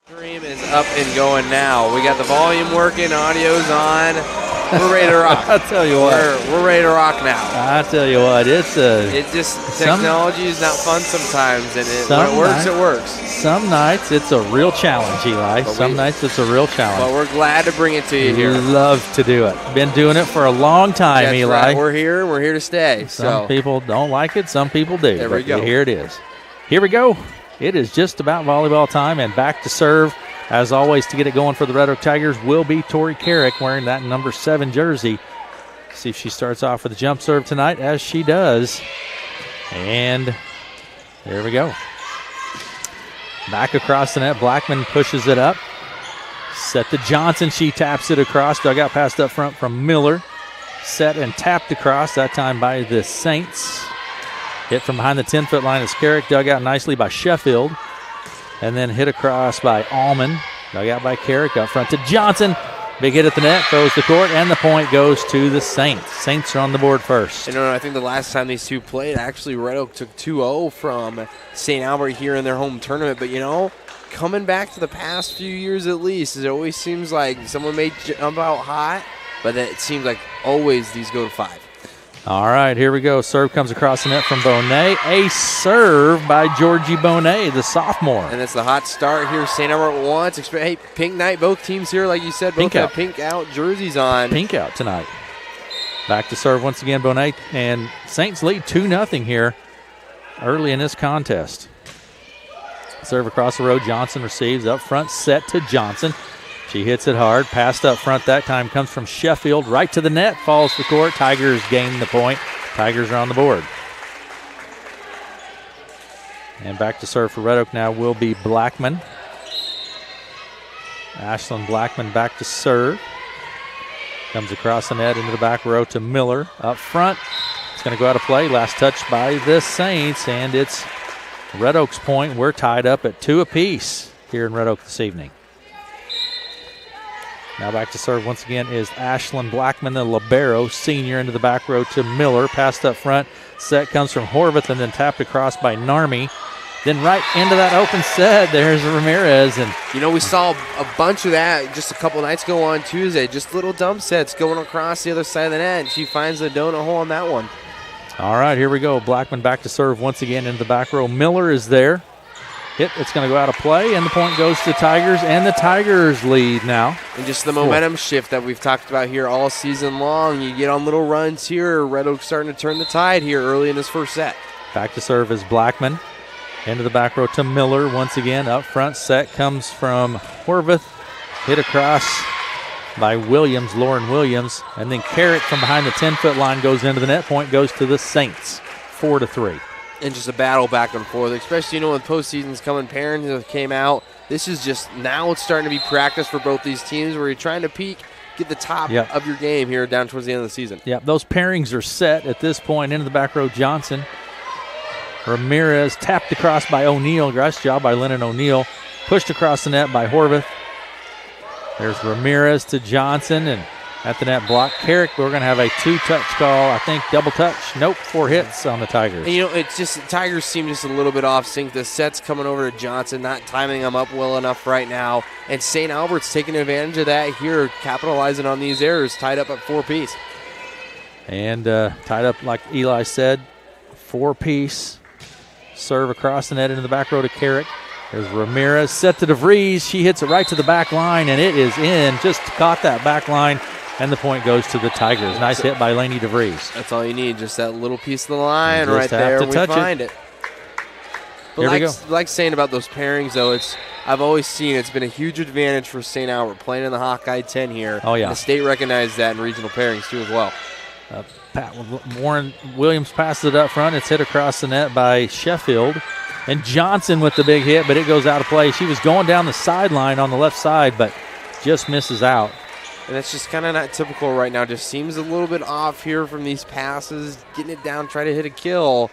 Stream is up and going now. We got the volume working, audio's on. We're ready to rock. I'll tell you what. We're ready to rock now. I tell you what, technology is not fun sometimes, and when it works, it works. Some nights it's a real challenge, Eli. Some nights it's a real challenge. But we're glad to bring it to you here. We love to do it. Been doing it for a long time, That's Eli. Right. We're here, and we're here to stay. Some people don't like it, some people do. There we go. Here it is. Here we go. It is just about volleyball time, and back to serve. As always, to get it going for the Red Oak Tigers will be Tori Carrick wearing that number 7 jersey. See if she starts off with a jump serve tonight, as she does. And there we go. Back across the net. Blackman pushes it up. Set to Johnson. She taps it across. Dugout passed up front from Miller. Set and tapped across, that time by the Saints. Hit from behind the 10-foot line as Carrick. Dug out nicely by Sheffield. And then hit across by Allman. Dug out by Carrick. Up front to Johnson. Big hit at the net. Throws the court. And the point goes to the Saints. Saints are on the board first. I think the last time these two played, actually Red Oak took 2-0 from St. Albert here in their home tournament. But, coming back to the past few years at least, it always seems like someone may jump out hot, but then it seems like always these go to 5. All right, here we go. Serve comes across the net from Bonet. A serve by Georgie Bonet, the sophomore. And it's the hot start here. St. Albert wants. Hey, pink night. Both teams here, like you said, both have pink out jerseys on. Pink out tonight. Back to serve once again, Bonet. And Saints lead 2-0 here early in this contest. Serve across the row. Johnson receives up front. Set to Johnson. She hits it hard. Passed up front that time. Comes from Sheffield. Right to the net. Falls to the court. Tigers gain the point. Tigers are on the board. And back to serve for Red Oak now will be Blackman. Ashlyn Blackman back to serve. Comes across the net into the back row to Miller. Up front. It's going to go out of play. Last touch by the Saints. And it's Red Oak's point. We're tied up at 2 apiece here in Red Oak this evening. Now back to serve once again is Ashlyn Blackman, the libero, senior, into the back row to Miller. Passed up front. Set comes from Horvath and then tapped across by Narmi. Then right into that open set, there's Ramirez. And we saw a bunch of that just a couple nights ago on Tuesday. Just little dump sets going across the other side of the net. And she finds the donut hole on that one. All right, here we go. Blackman back to serve once again into the back row. Miller is there. It's going to go out of play, and the point goes to the Tigers, and the Tigers lead now. And just the momentum shift that we've talked about here all season long. You get on little runs here. Red Oak starting to turn the tide here early in this first set. Back to serve is Blackman. Into the back row to Miller once again. Up front set comes from Horvath. Hit across by Williams, Lauren Williams. And then Carrick from behind the 10-foot line goes into the net. Point goes to the Saints, 4-3. And just a battle back and forth, especially, when postseason's coming, pairings came out. This is just, now it's starting to be practice for both these teams where you're trying to peak, get the top of your game here down towards the end of the season. Yeah, those pairings are set at this point. Into the back row, Johnson. Ramirez tapped across by O'Neal. Nice job by Lennon O'Neal. Pushed across the net by Horvath. There's Ramirez to Johnson, and at the net block. Carrick, we're going to have a 2-touch call. I think double touch. Nope, 4 hits on the Tigers. And it's just the Tigers seem just a little bit off sync. The set's coming over to Johnson, not timing them up well enough right now. And St. Albert's taking advantage of that here, capitalizing on these errors, tied up at 4-piece. And tied up, like Eli said, 4-piece. Serve across the net into the back row to Carrick. There's Ramirez set to DeVries. She hits it right to the back line, and it is in. Just caught that back line. And the point goes to the Tigers. Nice hit by Lainey DeVries. That's all you need, just that little piece of the line right there. We find it. But Here we go. Like saying about those pairings, though, I've always seen it's been a huge advantage for St. Albert playing in the Hawkeye 10 here. Oh, yeah. And the state recognized that in regional pairings, too, as well. Warren Williams passes it up front. It's hit across the net by Sheffield. And Johnson with the big hit, but it goes out of play. She was going down the sideline on the left side, but just misses out. And that's just kind of not typical right now. Just seems a little bit off here from these passes. Getting it down, try to hit a kill.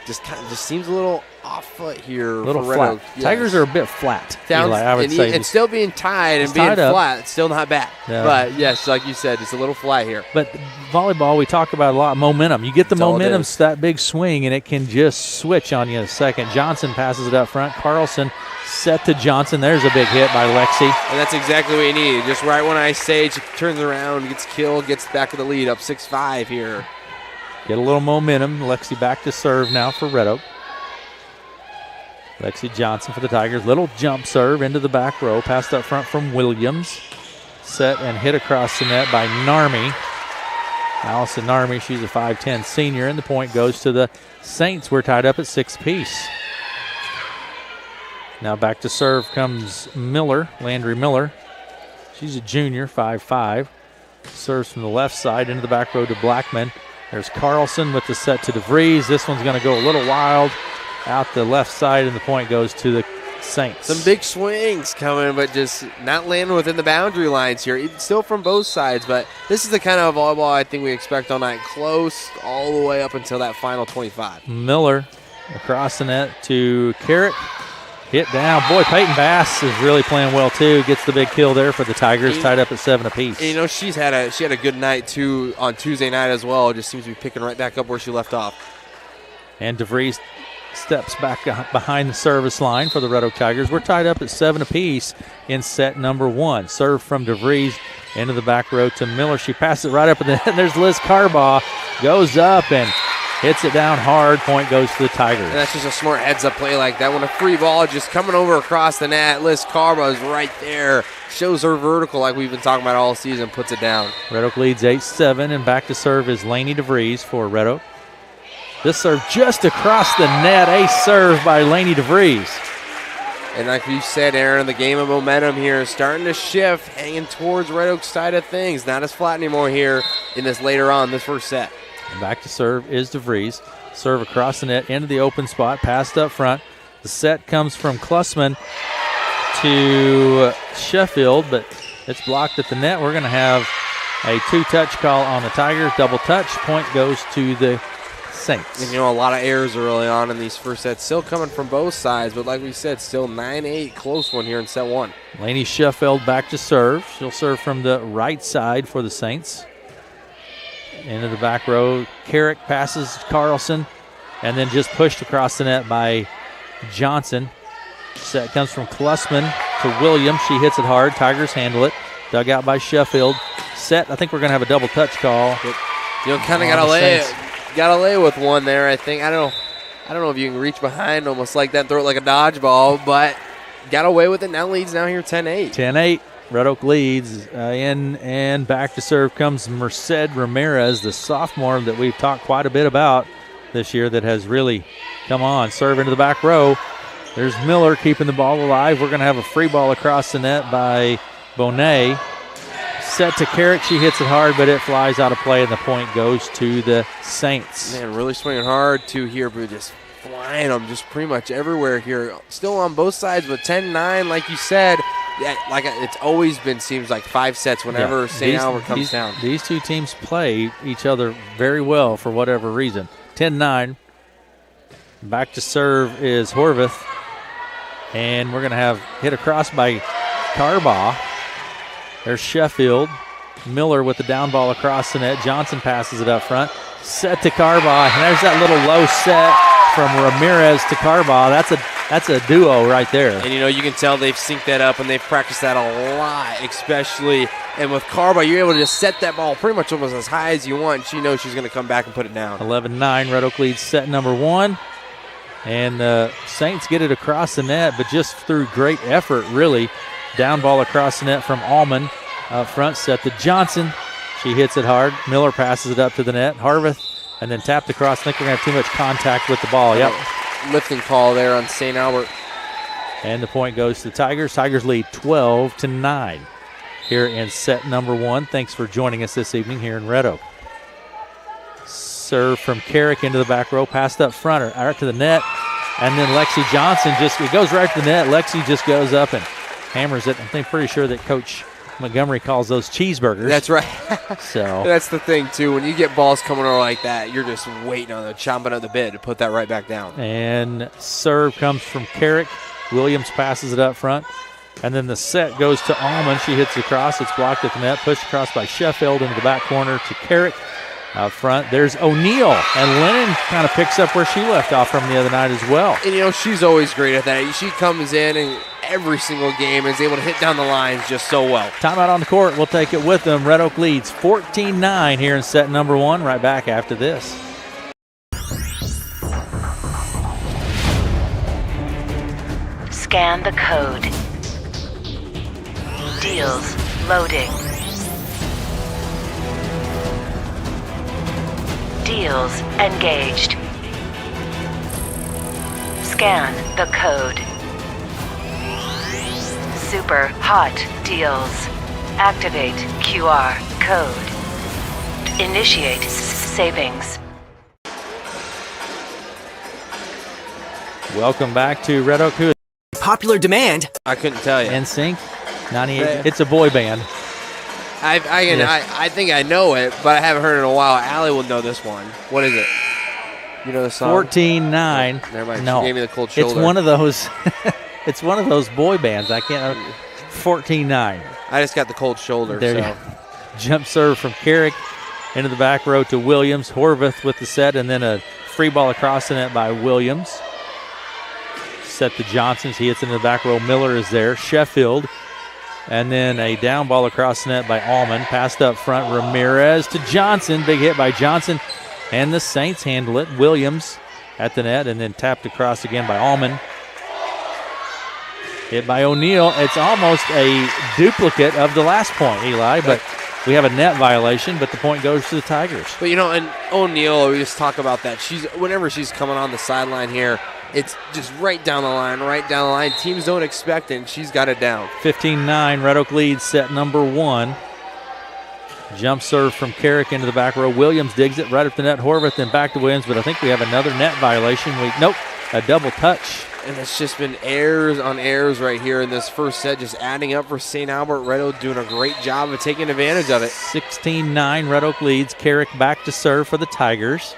Just seems a little off foot here. Little for Red flat. Oak. Yes. Tigers are a bit flat. Sounds, Eli, I would say. And still being tied and being flat, still not bad. Yeah. But, yes, like you said, it's a little flat here. But volleyball, we talk about a lot of momentum. You get the momentum, that big swing, and it can just switch on you in a second. Johnson passes it up front. Carlson set to Johnson. There's a big hit by Lexi. And that's exactly what you need. Just right when I say she turns around, gets killed, gets back to the lead, up 6-5 here. Get a little momentum. Lexi back to serve now for Red Oak. Lexi Johnson for the Tigers. Little jump serve into the back row. Passed up front from Williams. Set and hit across the net by Narmi. Allison Narmi, she's a 5'10 senior, and the point goes to the Saints. We're tied up at 6 apiece. Now back to serve comes Miller, Landry Miller. She's a junior, 5'5". Serves from the left side into the back row to Blackman. There's Carlson with the set to DeVries. This one's going to go a little wild out the left side, and the point goes to the Saints. Some big swings coming, but just not landing within the boundary lines here. Still from both sides, but this is the kind of volleyball I think we expect all night. Close all the way up until that final 25. Miller across the net to Carrick. Hit down. Boy, Peyton Bass is really playing well, too. Gets the big kill there for the Tigers, tied up at 7 apiece. And, you know, she had a good night, too, on Tuesday night as well. Just seems to be picking right back up where she left off. And DeVries steps back behind the service line for the Red Oak Tigers. We're tied up at 7 apiece in set number 1. Serve from DeVries into the back row to Miller. She passes it right up, and there's Liz Carbaugh. Goes up and hits it down hard. Point goes to the Tigers. And that's just a smart heads-up play like that. When a free ball just coming over across the net, Liz Carbaugh is right there. Shows her vertical like we've been talking about all season, puts it down. Red Oak leads 8-7, and back to serve is Lainey DeVries for Red Oak. This serve just across the net. Ace serve by Lainey DeVries. And like you said, Aaron, the game of momentum here is starting to shift, hanging towards Red Oak's side of things. Not as flat anymore here in this later on, this first set. And back to serve is DeVries. Serve across the net into the open spot, passed up front. The set comes from Klussman to Sheffield, but it's blocked at the net. We're going to have a 2-touch call on the Tigers. Double touch. Point goes to the Saints. And, you know, a lot of errors early on in these first sets. Still coming from both sides, but like we said, still 9-8. Close one here in set 1. Lainey Sheffield back to serve. She'll serve from the right side for the Saints. Into the back row. Carrick passes Carlson and then just pushed across the net by Johnson. Set comes from Klussman to Williams. She hits it hard. Tigers handle it. Dug out by Sheffield. Set. I think we're going to have a double touch call. You kind of got to lay with one there, I think. I don't know if you can reach behind almost like that and throw it like a dodgeball, but got away with it. Now leads now here 10-8. 10-8. Red Oak leads in, and back to serve comes Merced Ramirez, the sophomore that we've talked quite a bit about this year that has really come on. Serve into the back row. There's Miller keeping the ball alive. We're going to have a free ball across the net by Bonet. Set to Carrick. She hits it hard, but it flies out of play, and the point goes to the Saints. Man, really swinging hard, too, here, but just flying them just pretty much everywhere here. Still on both sides, but 10-9, like you said. Yeah, like it's always been, seems like 5 sets whenever St. Albert comes down. These two teams play each other very well for whatever reason. 10-9. Back to serve is Horvath. And we're going to have hit across by Carbaugh. There's Sheffield. Miller with the down ball across the net. Johnson passes it up front. Set to Carbaugh. And there's that little low set from Ramirez to Carbaugh. That's a duo right there. And, you know, you can tell they've synced that up and they've practiced that a lot, especially. And with Carbaugh, you're able to just set that ball pretty much almost as high as you want. She knows she's going to come back and put it down. 11-9, Red Oak leads set number 1. And the Saints get it across the net, but just through great effort, really. Down ball across the net from Allman. Up front, set to Johnson. She hits it hard. Miller passes it up to the net. Harvath, and then tapped across. I think we're going to have too much contact with the ball. Yep. Lifting call there on St. Albert. And the point goes to the Tigers. Tigers lead 12-9 here in set number 1. Thanks for joining us this evening here in Red Oak. Serve from Carrick into the back row. Passed up front, or out to the net. And then Lexi Johnson it goes right to the net. Lexi just goes up and hammers it. I'm pretty sure that Coach Montgomery calls those cheeseburgers. That's right. So that's the thing, too. When you get balls coming over like that, you're just waiting on the chomping at the bit to put that right back down. And serve comes from Carrick. Williams passes it up front. And then the set goes to Allman. She hits across. It's blocked at the net. Pushed across by Sheffield into the back corner to Carrick. Out front, there's O'Neal. And Lennon kind of picks up where she left off from the other night as well. And, she's always great at that. She comes in and every single game is able to hit down the lines just so well. Timeout on the court. We'll take it with them. Red Oak leads 14-9 here in set number 1. Right back after this. Scan the code. Deals loading. Deals engaged. Scan the code. Super hot deals. Activate QR code. Initiate savings. Welcome back to Red Oak. Who is Popular demand. I couldn't tell you. NSYNC? 98. It's a boy band. I think I know it, but I haven't heard it in a while. Allie will know this one. What is it? You know the song? 14-9. Never mind. No. She gave me the cold shoulder. It's one of those. It's one of those boy bands. I can't. 14-9. I just got the cold shoulder. There. Jump serve from Carrick into the back row to Williams. Horvath with the set, and then a free ball across the net by Williams. Set to Johnsons. He hits into the back row. Miller is there. Sheffield. And then a down ball across the net by Allman. Passed up front. Ramirez to Johnson. Big hit by Johnson. And the Saints handle it. Williams at the net, and then tapped across again by Allman. Hit by O'Neal. It's almost a duplicate of the last point, Eli, but we have a net violation, but the point goes to the Tigers. But, and O'Neal, we just talk about that. Whenever she's coming on the sideline here, it's just right down the line, Teams don't expect it, and she's got it down. 15-9, Red Oak leads set number 1. Jump serve from Carrick into the back row. Williams digs it right up the net. Horvath then back to Williams, but I think we have another net violation. Nope, a double touch. And it's just been errors on errors right here in this first set, just adding up for St. Albert. Red Oak doing a great job of taking advantage of it. 16-9, Red Oak leads. Carrick back to serve for the Tigers.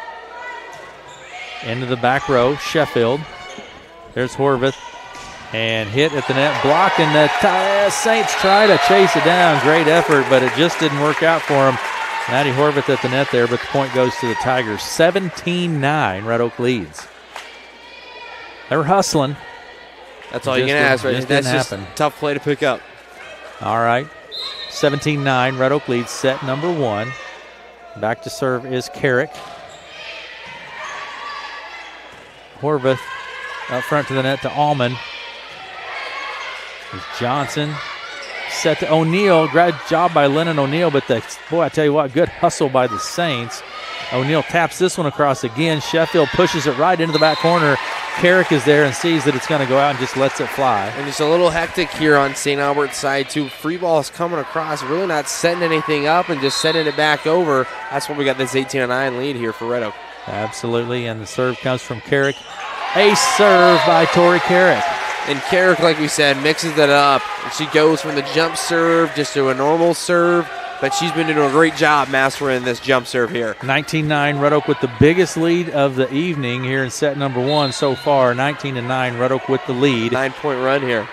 Into the back row, Sheffield. There's Horvath. And hit at the net, blocked, and the Saints try to chase it down. Great effort, but it just didn't work out for them. Maddie Horvath at the net there, but the point goes to the Tigers. 17-9, Red Oak leads. They were hustling. That's all you can ask, right? That's just a tough play to pick up. All right. 17-9, Red Oak leads set number 1. Back to serve is Carrick. Horvath up front to the net to Allman. There's Johnson. Set to O'Neal. Great job by Lennon O'Neal, but I tell you what, good hustle by the Saints. O'Neal taps this one across again. Sheffield pushes it right into the back corner. Carrick is there and sees that it's going to go out and just lets it fly. And just a little hectic here on St. Albert's side, too. Free ball is coming across, really not setting anything up and just setting it back over. That's why we got this 18-9 lead here for Red Oak. Absolutely, and the serve comes from Carrick. Ace serve by Tori Carrick. And Carrick, like we said, mixes it up. She goes from the jump serve just to a normal serve, but she's been doing a great job mastering this jump serve here. 19-9, Red Oak with the biggest lead of the evening here in set number 1 so far. 19-9, Red Oak with the lead. 9-point run here.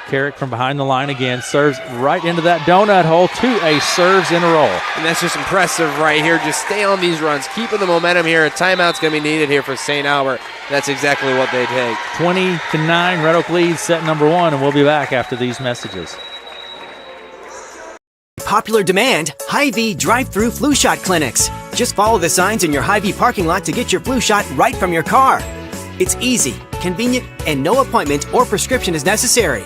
Carrick from behind the line again, serves right into that donut hole. 2 ace serves in a row. And that's just impressive right here. Just stay on these runs, keeping the momentum here. A timeout's going to be needed here for St. Albert. That's exactly what they take. 20-9, Red Oak leads set number 1, and we'll be back after these messages. Popular demand, Hy-Vee drive-through flu shot clinics. Just follow the signs in your Hy-Vee parking lot to get your flu shot right from your car. It's easy, convenient, and no appointment or prescription is necessary.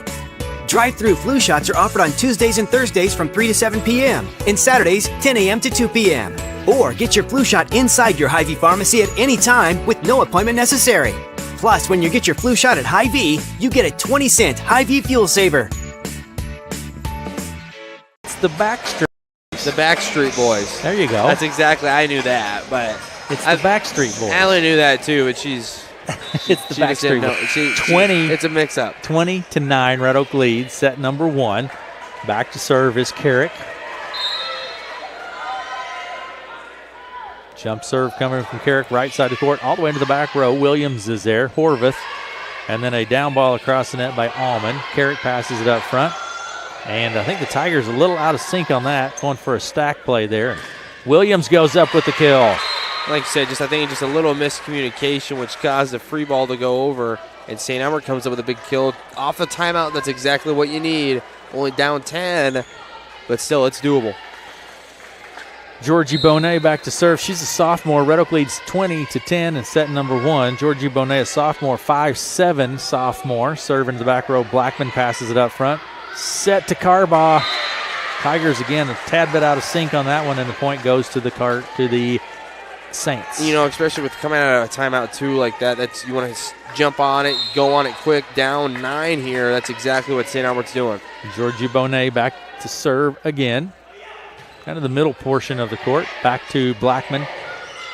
Drive-through flu shots are offered on Tuesdays and Thursdays from 3 to 7 p.m. and Saturdays 10 a.m. to 2 p.m. Or get your flu shot inside your Hy-Vee pharmacy at any time with no appointment necessary. Plus, when you get your flu shot at Hy-Vee, you get a 20-cent Hy-Vee fuel saver. It's the Backstreet. The Backstreet Boys. There you go. That's exactly, I knew that, but it's the Backstreet Boys. Allie knew that too, but she's... It's the Backstreet Boys. 20. It's a mix-up. 20-9, Red Oak leads, set number 1. Back to serve is Carrick. Jump serve coming from Carrick, right side of the court, all the way into the back row. Williams is there. Horvath. And then a down ball across the net by Allman. Carrick passes it up front. And I think the Tigers a little out of sync on that, going for a stack play there. And Williams goes up with the kill. Like I said, I think just a little miscommunication, which caused the free ball to go over. And St. Albert comes up with a big kill off the timeout. That's exactly what you need. Only down 10, but still, it's doable. Georgie Bonet back to serve. She's a sophomore. Red Oak leads 20-10 in set number 1. Georgie Bonet, a sophomore, 5'7" sophomore. Serve into the back row. Blackman passes it up front. Set to Carbaugh. Tigers again a tad bit out of sync on that one, and the point goes to the Saints. You know, especially with coming out of a timeout too like that, that's you want to jump on it, go on it quick. Down 9 here. That's exactly what St. Albert's doing. Georgie Bonet back to serve again. Kind of the middle portion of the court. Back to Blackman.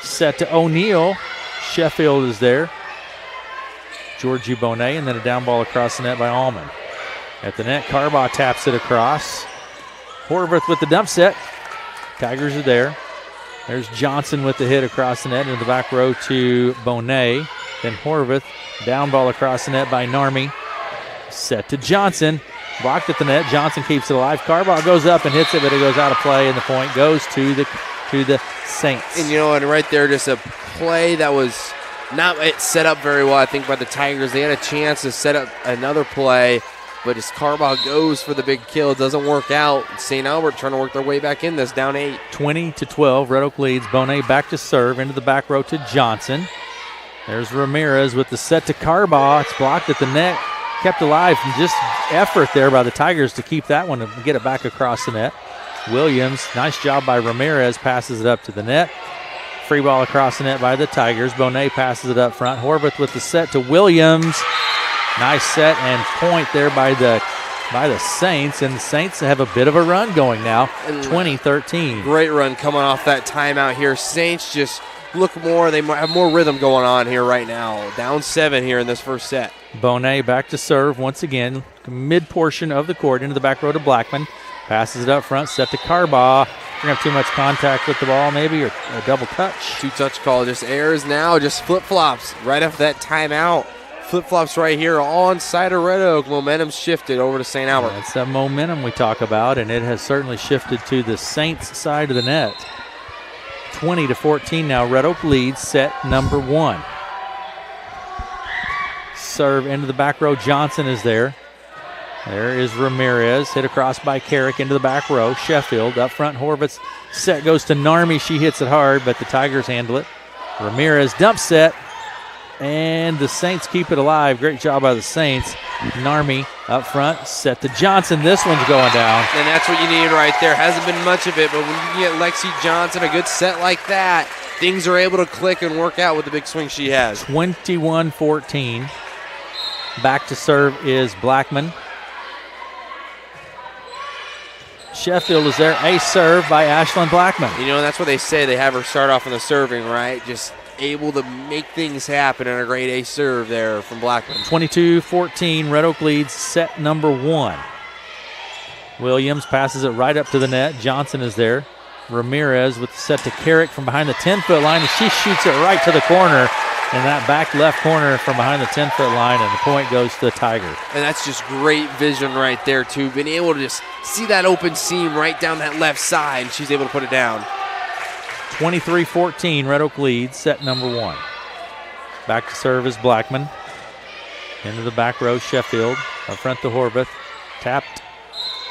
Set to O'Neal. Sheffield is there. Georgie Bonet, and then a down ball across the net by Allman. At the net, Carbaugh taps it across. Horvath with the dump set. Tigers are there. There's Johnson with the hit across the net into the back row to Bonet. Then Horvath, down ball across the net by Narmi. Set to Johnson. Blocked at the net. Johnson keeps it alive. Carbaugh goes up and hits it, but it goes out of play, and the point goes to the Saints. And you know, and right there, just a play that was not set up very well, I think, by the Tigers. They had a chance to set up another play, but as Carbaugh goes for the big kill, it doesn't work out. St. Albert trying to work their way back in this, down 8. 20-12. Red Oak leads. Bonet back to serve into the back row to Johnson. There's Ramirez with the set to Carbaugh. It's blocked at the net. Kept alive from just effort there by the Tigers to keep that one and get it back across the net. Williams, nice job by Ramirez, passes it up to the net. Free ball across the net by the Tigers. Bonet passes it up front. Horvath with the set to Williams. Nice set and point there by the Saints, and the Saints have a bit of a run going now, 20-13. Great run coming off that timeout here. Saints just look more, they have more rhythm going on here right now. Down 7 here in this first set. Bonet back to serve once again. Mid portion of the court into the back row to Blackman. Passes it up front, set to Carbaugh. We're going to have too much contact with the ball maybe, or a double touch. 2-touch call, just airs now, just flip-flops right after that timeout. Flip-flops right here, all on side of Red Oak. Momentum shifted over to St. Albert. That's that momentum we talk about, and it has certainly shifted to the Saints side of the net. 20-14 now. Red Oak leads set number 1. Serve into the back row. Johnson is there. There is Ramirez. Hit across by Carrick into the back row. Sheffield up front. Horvath's set goes to Narmi. She hits it hard, but the Tigers handle it. Ramirez dump set. And the Saints keep it alive. Great job by the Saints. Narmi up front, set to Johnson. This one's going down. And that's what you need right there. Hasn't been much of it, but when you get Lexi Johnson, a good set like that, things are able to click and work out with the big swing she has. 21-14. Back to serve is Blackman. Sheffield is there. A serve by Ashlyn Blackman. You know, that's what they say. They have her start off in the serving, right? Just able to make things happen, and a great ace serve there from Blackman. 22-14, Red Oak leads set number 1. Williams passes it right up to the net. Johnson is there. Ramirez with the set to Carrick from behind the 10-foot line, and she shoots it right to the corner in that back left corner from behind the 10-foot line, and the point goes to the Tigers. And that's just great vision right there, too. Being able to just see that open seam right down that left side, and she's able to put it down. 23-14, Red Oak leads set number 1. Back to serve is Blackman. Into the back row, Sheffield. Up front to Horvath. Tapped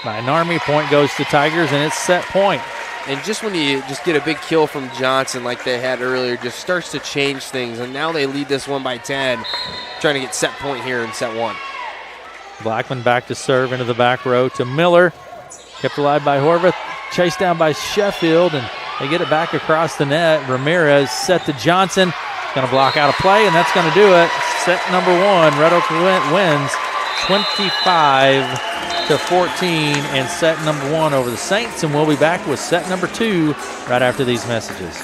by Narmi. Point goes to Tigers, and it's set point. And just when you just get a big kill from Johnson like they had earlier, just starts to change things. And now they lead this one by 10, trying to get set point here in set 1. Blackman back to serve into the back row to Miller. Kept alive by Horvath. Chased down by Sheffield, and they get it back across the net. Ramirez set to Johnson. Going to block out a play, and that's going to do it. Set number 1. Red Oak wins 25-14 in set number 1 over the Saints, and we'll be back with set number 2 right after these messages.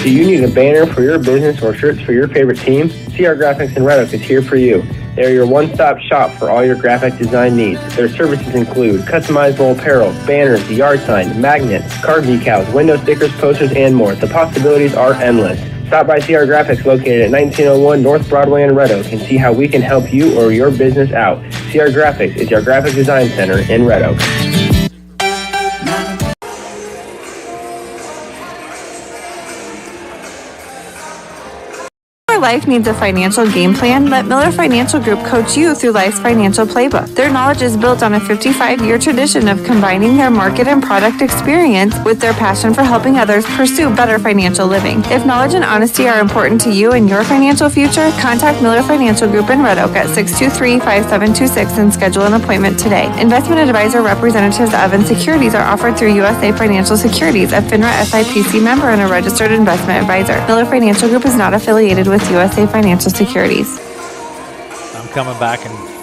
Do you need a banner for your business or shirts for your favorite team? CR Graphics in Red Oak is here for you. They are your one-stop shop for all your graphic design needs. Their services include customizable apparel, banners, yard signs, magnets, card decals, window stickers, posters, and more. The possibilities are endless. Stop by CR Graphics located at 1901 North Broadway in Red Oak and see how we can help you or your business out. CR Graphics is your graphic design center in Red Oak. Life needs a financial game plan, let Miller Financial Group coach you through life's financial playbook. Their knowledge is built on a 55-year tradition of combining their market and product experience with their passion for helping others pursue better financial living. If knowledge and honesty are important to you and your financial future, contact Miller Financial Group in Red Oak at 623-5726 and schedule an appointment today. Investment advisor representatives of Evans Securities are offered through USA Financial Securities, a FINRA SIPC member and a registered investment advisor. Miller Financial Group is not affiliated with USA Financial Securities. I'm coming back and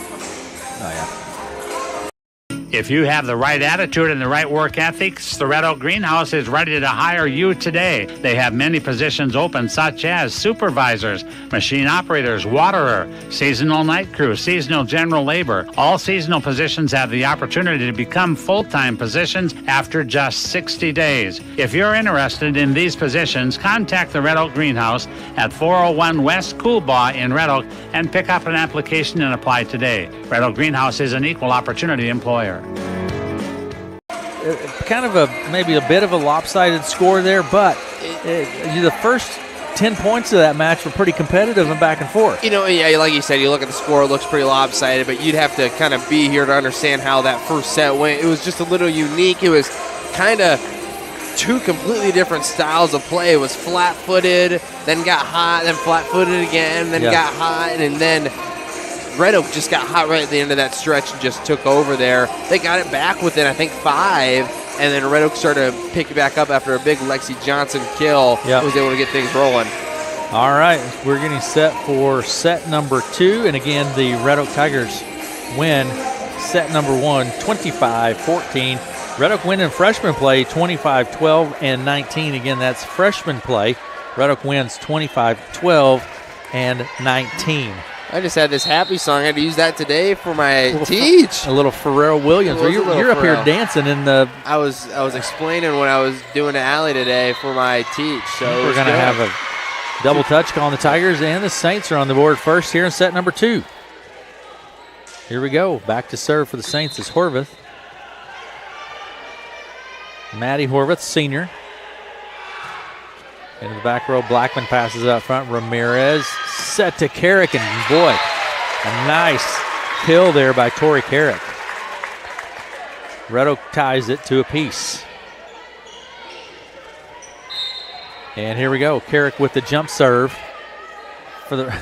If you have the right attitude and the right work ethics, the Red Oak Greenhouse is ready to hire you today. They have many positions open, such as supervisors, machine operators, waterer, seasonal night crew, seasonal general labor. All seasonal positions have the opportunity to become full-time positions after just 60 days. If you're interested in these positions, contact the Red Oak Greenhouse at 401 West Coolbaugh in Red Oak and pick up an application and apply today. Red Oak Greenhouse is an equal opportunity employer. Kind of maybe a bit of a lopsided score there, but the first 10 points of that match were pretty competitive and back and forth. Yeah, like you said, you look at the score, it looks pretty lopsided, but you'd have to kind of be here to understand how that first set went. It was just a little unique. It was kind of two completely different styles of play. It was flat-footed, then got hot, then flat-footed again, then got hot, and then Red Oak just got hot right at the end of that stretch and just took over there. They got it back within, I think, 5, and then Red Oak started to pick it back up after a big Lexi Johnson kill. Was able to get things rolling. All right, we're getting set for set number 2, and again, the Red Oak Tigers win set number 1, 25-14. Red Oak win in freshman play, 25-12 and 19. Again, that's freshman play. Red Oak wins 25-12 and 19. I just had this happy song. I had to use that today for my teach. A little Pharrell Williams. You're up here dancing in the. I was explaining what I was doing to Allie today for my teach. So we're going to have a double touch call on the Tigers, and the Saints are on the board first here in set number 2. Here we go. Back to serve for the Saints is Horvath. Maddie Horvath, senior. Into the back row, Blackman passes out front. Ramirez set to Carrick, and boy, a nice kill there by Tori Carrick. Red Oak ties it to a piece. And here we go, Carrick with the jump serve for the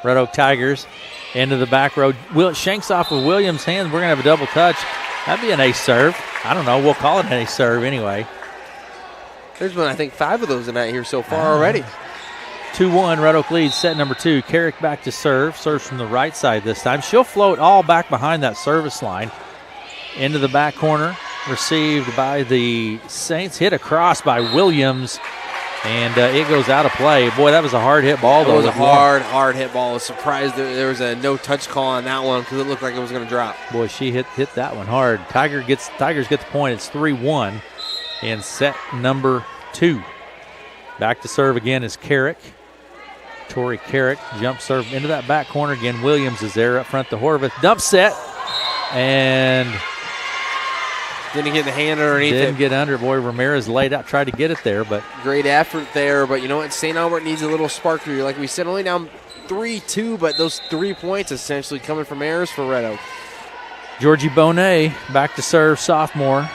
Red Oak Tigers. Into the back row, shanks off of Williams' hands. We're going to have a double touch. That'd be an ace serve. I don't know, we'll call it an ace serve anyway. There's been, I think, 5 of those tonight here so far already. 2-1, Red Oak leads set number 2. Carrick back to serve. Serves from the right side this time. She'll float all back behind that service line. Into the back corner. Received by the Saints. Hit across by Williams. And it goes out of play. Boy, that was a hard hit ball. It was a hard hit ball. I was surprised that there was a no-touch call on that one because it looked like it was going to drop. Boy, she hit that one hard. Tigers get the point. It's 3-1. In set number 2. Back to serve again is Carrick. Tori Carrick, jump serve into that back corner again. Williams is there up front to Horvath. Dump set. And didn't get the hand underneath Didn't get under. Boy, Ramirez laid out, tried to get it there. But great effort there. But you know what? St. Albert needs a little spark here. Like we said, only down 3-2, but those 3 points essentially coming from errors for Red Oak. Georgie Bonet back to serve, sophomore.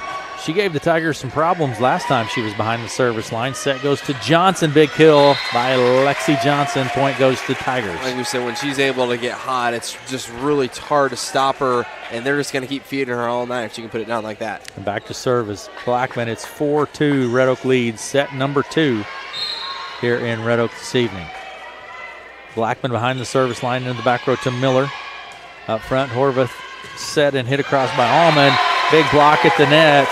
She gave the Tigers some problems last time she was behind the service line. Set goes to Johnson. Big kill by Lexi Johnson. Point goes to Tigers. Like we said, when she's able to get hot, it's just really hard to stop her, and they're just going to keep feeding her all night if she can put it down like that. And back to service. Blackman, it's 4-2. Red Oak leads set number 2 here in Red Oak this evening. Blackman behind the service line in the back row to Miller. Up front, Horvath set and hit across by Allman. Big block at the net.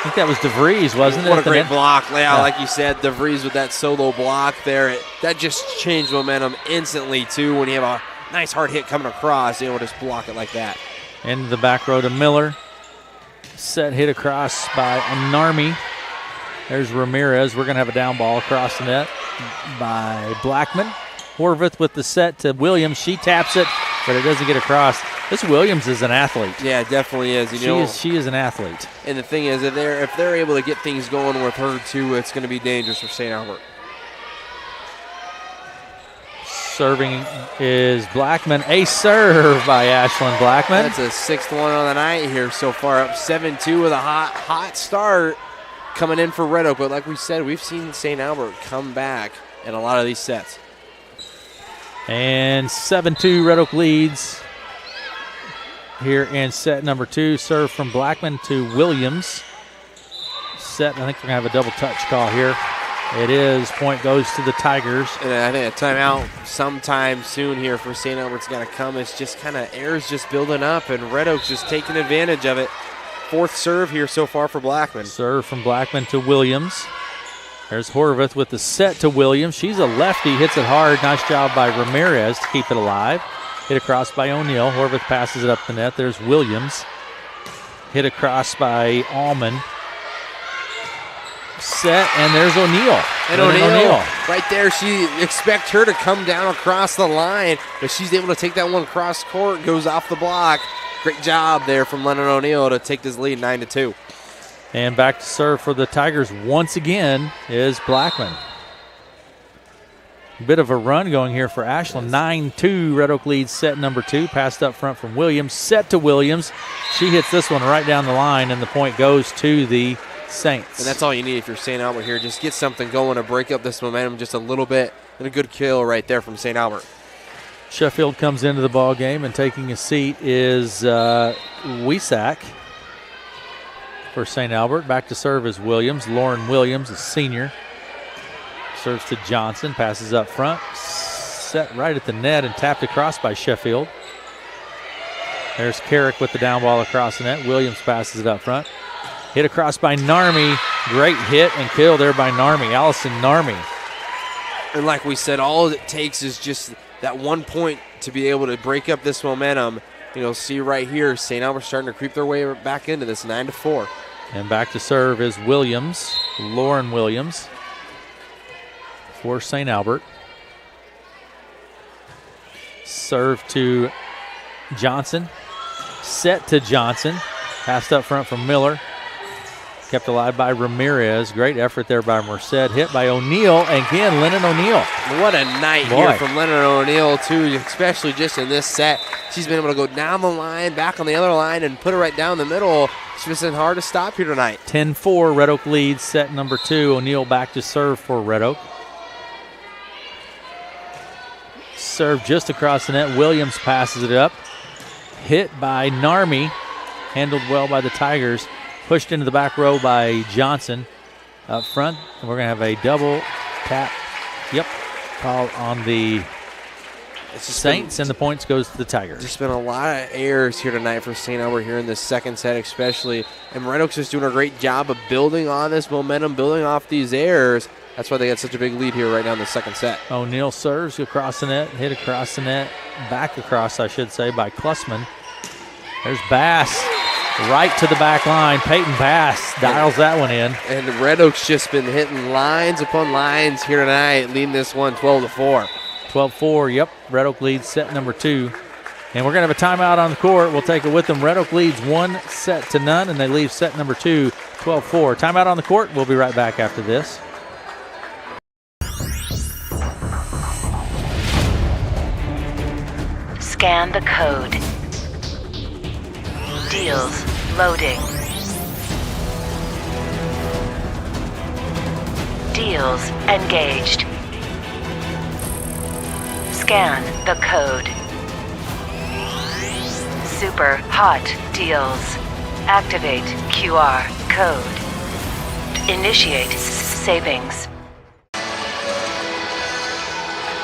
think that was DeVries, wasn't it? What a great block. Yeah. Like you said, DeVries with that solo block there. That just changed momentum instantly, too, when you have a nice hard hit coming across. You know, just block it like that. Into the back row to Miller. Set hit across by Narmi. There's Ramirez. We're going to have a down ball across the net by Blackman. Horvath with the set to Williams. She taps it, but it doesn't get across. This Williams is an athlete. Yeah, it definitely is. She is an athlete. And the thing is, if they're able to get things going with her, too, it's going to be dangerous for St. Albert. Serving is Blackman. A serve by Ashlyn Blackman. That's a 6th one on the night here so far. Up 7-2 with a hot start coming in for Red Oak. But like we said, we've seen St. Albert come back in a lot of these sets. And 7-2 Red Oak leads here in set number 2. Serve from Blackman to Williams. Set, I think we're going to have a double touch call here. It is. Point goes to the Tigers. And I think a timeout sometime soon here for St. Albert's got to come. It's just kind of air's just building up, and Red Oak's just taking advantage of it. 4th serve here so far for Blackman. Serve from Blackman to Williams. There's Horvath with the set to Williams. She's a lefty, hits it hard. Nice job by Ramirez to keep it alive. Hit across by O'Neill. Horvath passes it up the net. There's Williams. Hit across by Allman. Set, and there's O'Neill. And O'Neill, right there, she expect her to come down across the line, but she's able to take that one cross court, goes off the block. Great job there from Lennon O'Neill to take this lead 9-2. And back to serve for the Tigers once again is Blackman. Bit of a run going here for Ashland. 9-2, Red Oak leads set number 2. Passed up front from Williams. Set to Williams. She hits this one right down the line, and the point goes to the Saints. And that's all you need if you're St. Albert here. Just get something going to break up this momentum just a little bit. And a good kill right there from St. Albert. Sheffield comes into the ball game, and taking a seat is Weisack for St. Albert. Back to serve is Williams. Lauren Williams, a senior. Serves to Johnson, passes up front. Set right at the net and tapped across by Sheffield. There's Carrick with the down ball across the net. Williams passes it up front. Hit across by Narmi. Great hit and kill there by Narmi. Allison Narmi. And like we said, all it takes is just that 1 point to be able to break up this momentum. You know, see right here, St. Albert starting to creep their way back into this 9-4. And back to serve is Williams, Lauren Williams for St. Albert. Serve to Johnson. Set to Johnson. Passed up front from Miller. Kept alive by Ramirez. Great effort there by Merced. Hit by O'Neill. And again, Lennon O'Neill. What a night here from Lennon O'Neill, too, especially just in this set. She's been able to go down the line, back on the other line, and put it right down the middle. It's just been hard to stop here tonight. 10-4, Red Oak leads set number 2. O'Neill back to serve for Red Oak. Serve just across the net. Williams passes it up. Hit by Narmi. Handled well by the Tigers. Pushed into the back row by Johnson up front. And we're going to have a double tap. Yep. Call on the Saints, and the points goes to the Tigers. There's been a lot of errors here tonight for St. Albert here in this second set especially. And Red Oak's just doing a great job of building on this momentum, building off these errors. That's why they got such a big lead here right now in the second set. O'Neill serves across the net, hit across the net, back across, I should say, by Klussman. There's Bass. Right to the back line. Peyton Bass dials that one in. And Red Oak's just been hitting lines upon lines here tonight, leading this one 12-4. 12-4, yep. Red Oak leads set number 2. And we're going to have a timeout on the court. We'll take it with them. Red Oak leads 1-0, and they leave set number 2, 12-4. Timeout on the court. We'll be right back after this. Scan the code. Deals loading. Deals engaged. Scan the code. Super hot deals. Activate QR code. Initiate savings.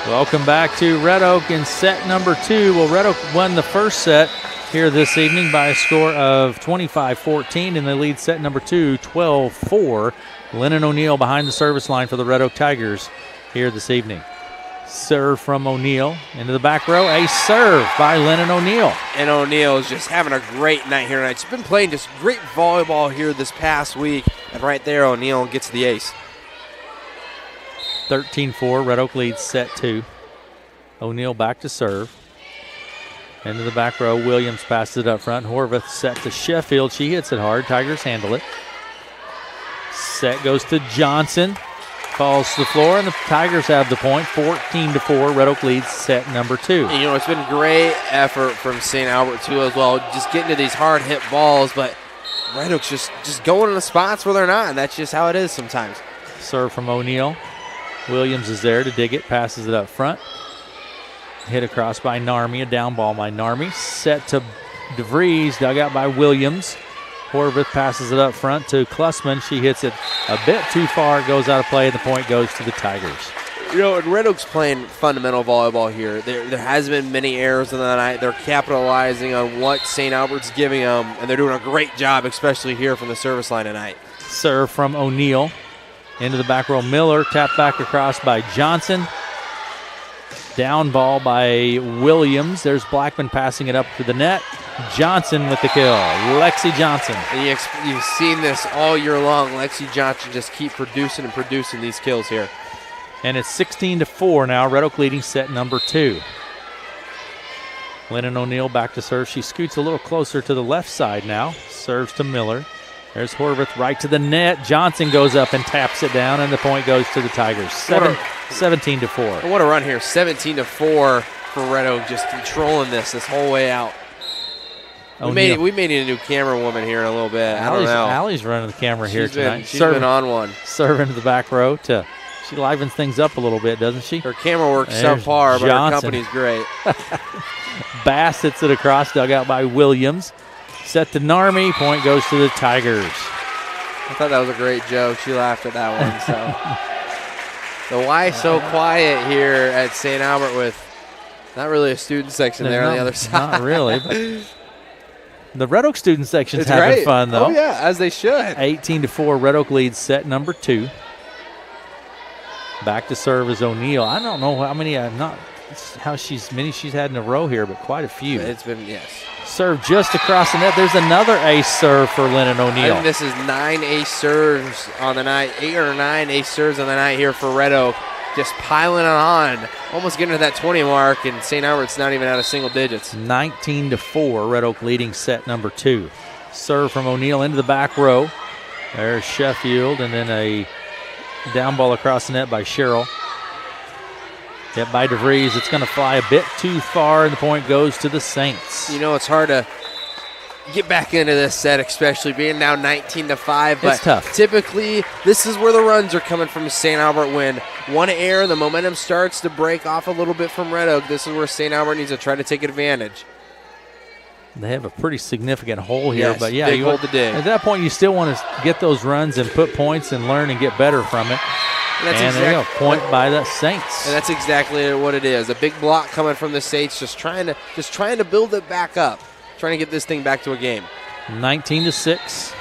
Welcome back to Red Oak in set number 2. Well, Red Oak won the first set here this evening by a score of 25-14, and they lead set number 2, 12-4. Lennon O'Neill behind the service line for the Red Oak Tigers here this evening. Serve from O'Neill into the back row. A serve by Lennon O'Neill. And O'Neill is just having a great night here tonight. She's been playing just great volleyball here this past week. And right there, O'Neill gets the ace. 13-4. Red Oak leads set 2. O'Neill back to serve. Into the back row. Williams passes it up front. Horvath set to Sheffield. She hits it hard. Tigers handle it. Set goes to Johnson. Falls to the floor, and the Tigers have the point. 14-4. Red Oak leads set number 2. And, it's been great effort from St. Albert, too, as well. Just getting to these hard-hit balls, but Red Oak's just going in the spots where they're not, and that's just how it is sometimes. Serve from O'Neill. Williams is there to dig it. Passes it up front. Hit across by Narmi. A down ball by Narmi. Set to DeVries. Dug out by Williams. Horvath passes it up front to Klussman. She hits it a bit too far, goes out of play, and the point goes to the Tigers. And Red Oak's playing fundamental volleyball here. There has been many errors in the night. They're capitalizing on what St. Albert's giving them, and they're doing a great job, especially here from the service line tonight. Serve from O'Neill. Into the back row, Miller. Tap back across by Johnson. Down ball by Williams. There's Blackman passing it up to the net. Johnson with the kill. Lexi Johnson. And you've seen this all year long. Lexi Johnson just keep producing these kills here. And it's 16-4 now. Red Oak leading set number 2. Lennon O'Neill back to serve. She scoots a little closer to the left side now. Serves to Miller. There's Horvath right to the net. Johnson goes up and taps it down, and the point goes to the Tigers. 17-4. What a run here. 17-4 for Red Oak, just controlling this whole way out. We may need a new camera woman here in a little bit. I don't know. Allie's running the camera here tonight. She's been on one. Serving to the back row. She livens things up a little bit, doesn't she? Her camera works subpar, but her company's great. Bass hits it across, dug out by Williams. Set to Narmi. Point goes to the Tigers. I thought that was a great joke. She laughed at that one. So, why so quiet here at St. Albert with not really a student section there on the other side? Not really. But the Red Oak student section's having fun, though. Oh, yeah, as they should. 18-4. Red Oak leads set number 2. Back to serve is O'Neill. I don't know how many, many she's had in a row here, but quite a few. It's been, yes. Serve just across the net. There's another ace serve for Lennon O'Neill. I think this is 9 ace serves on the night, 8 or 9 ace serves on the night here for Red Oak. Just piling on, almost getting to that 20 mark, and St. Albert's not even out of single digits. 19-4, Red Oak leading set number 2. Serve from O'Neill into the back row. There's Sheffield, and then a down ball across the net by Sherrill. Hit by DeVries. It's going to fly a bit too far, and the point goes to the Saints. It's hard to get back into this set, especially being now 19-5. But it's tough. Typically, this is where the runs are coming from St. Albert. When one error, the momentum starts to break off a little bit from Red Oak. This is where St. Albert needs to try to take advantage. They have a pretty significant hole here, yes, but yeah, big hole to dig. At that point, you still want to get those runs and put points and learn and get better from it. And there you go, point by the Saints. And that's exactly what it is. A big block coming from the Saints, just trying to build it back up, trying to get this thing back to a game. 19-6.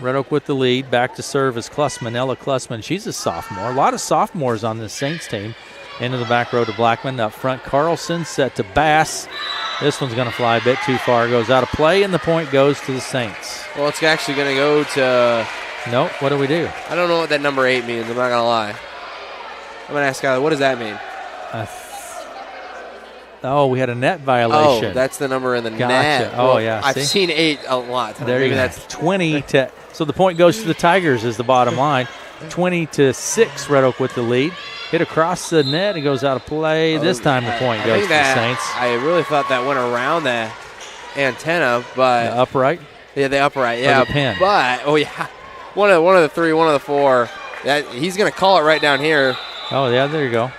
Red Oak with the lead. Back to serve is Klussman. Ella Klussman. She's a sophomore. A lot of sophomores on this Saints team. Into the back row to Blackman. Up front, Carlson set to Bass. This one's going to fly a bit too far. Goes out of play, and the point goes to the Saints. Well, it's actually going to go to... Nope. What do we do? I don't know what that number 8 means. I'm not going to lie. I'm going to ask Skyler, what does that mean? We had a net violation. Oh, that's the number in the net. Oh, well, yeah. I've seen 8 a lot. There you go. That's 20 to... So the point goes to the Tigers is the bottom line. 20-6, Red Oak with the lead. Hit across the net. It goes out of play. This time the point goes to the Saints. I really thought that went around the antenna, but... The upright? Yeah, the upright, yeah. Or the pin. But, one of the 3, one of the 4. He's going to call it right down here. Oh, yeah, there you go.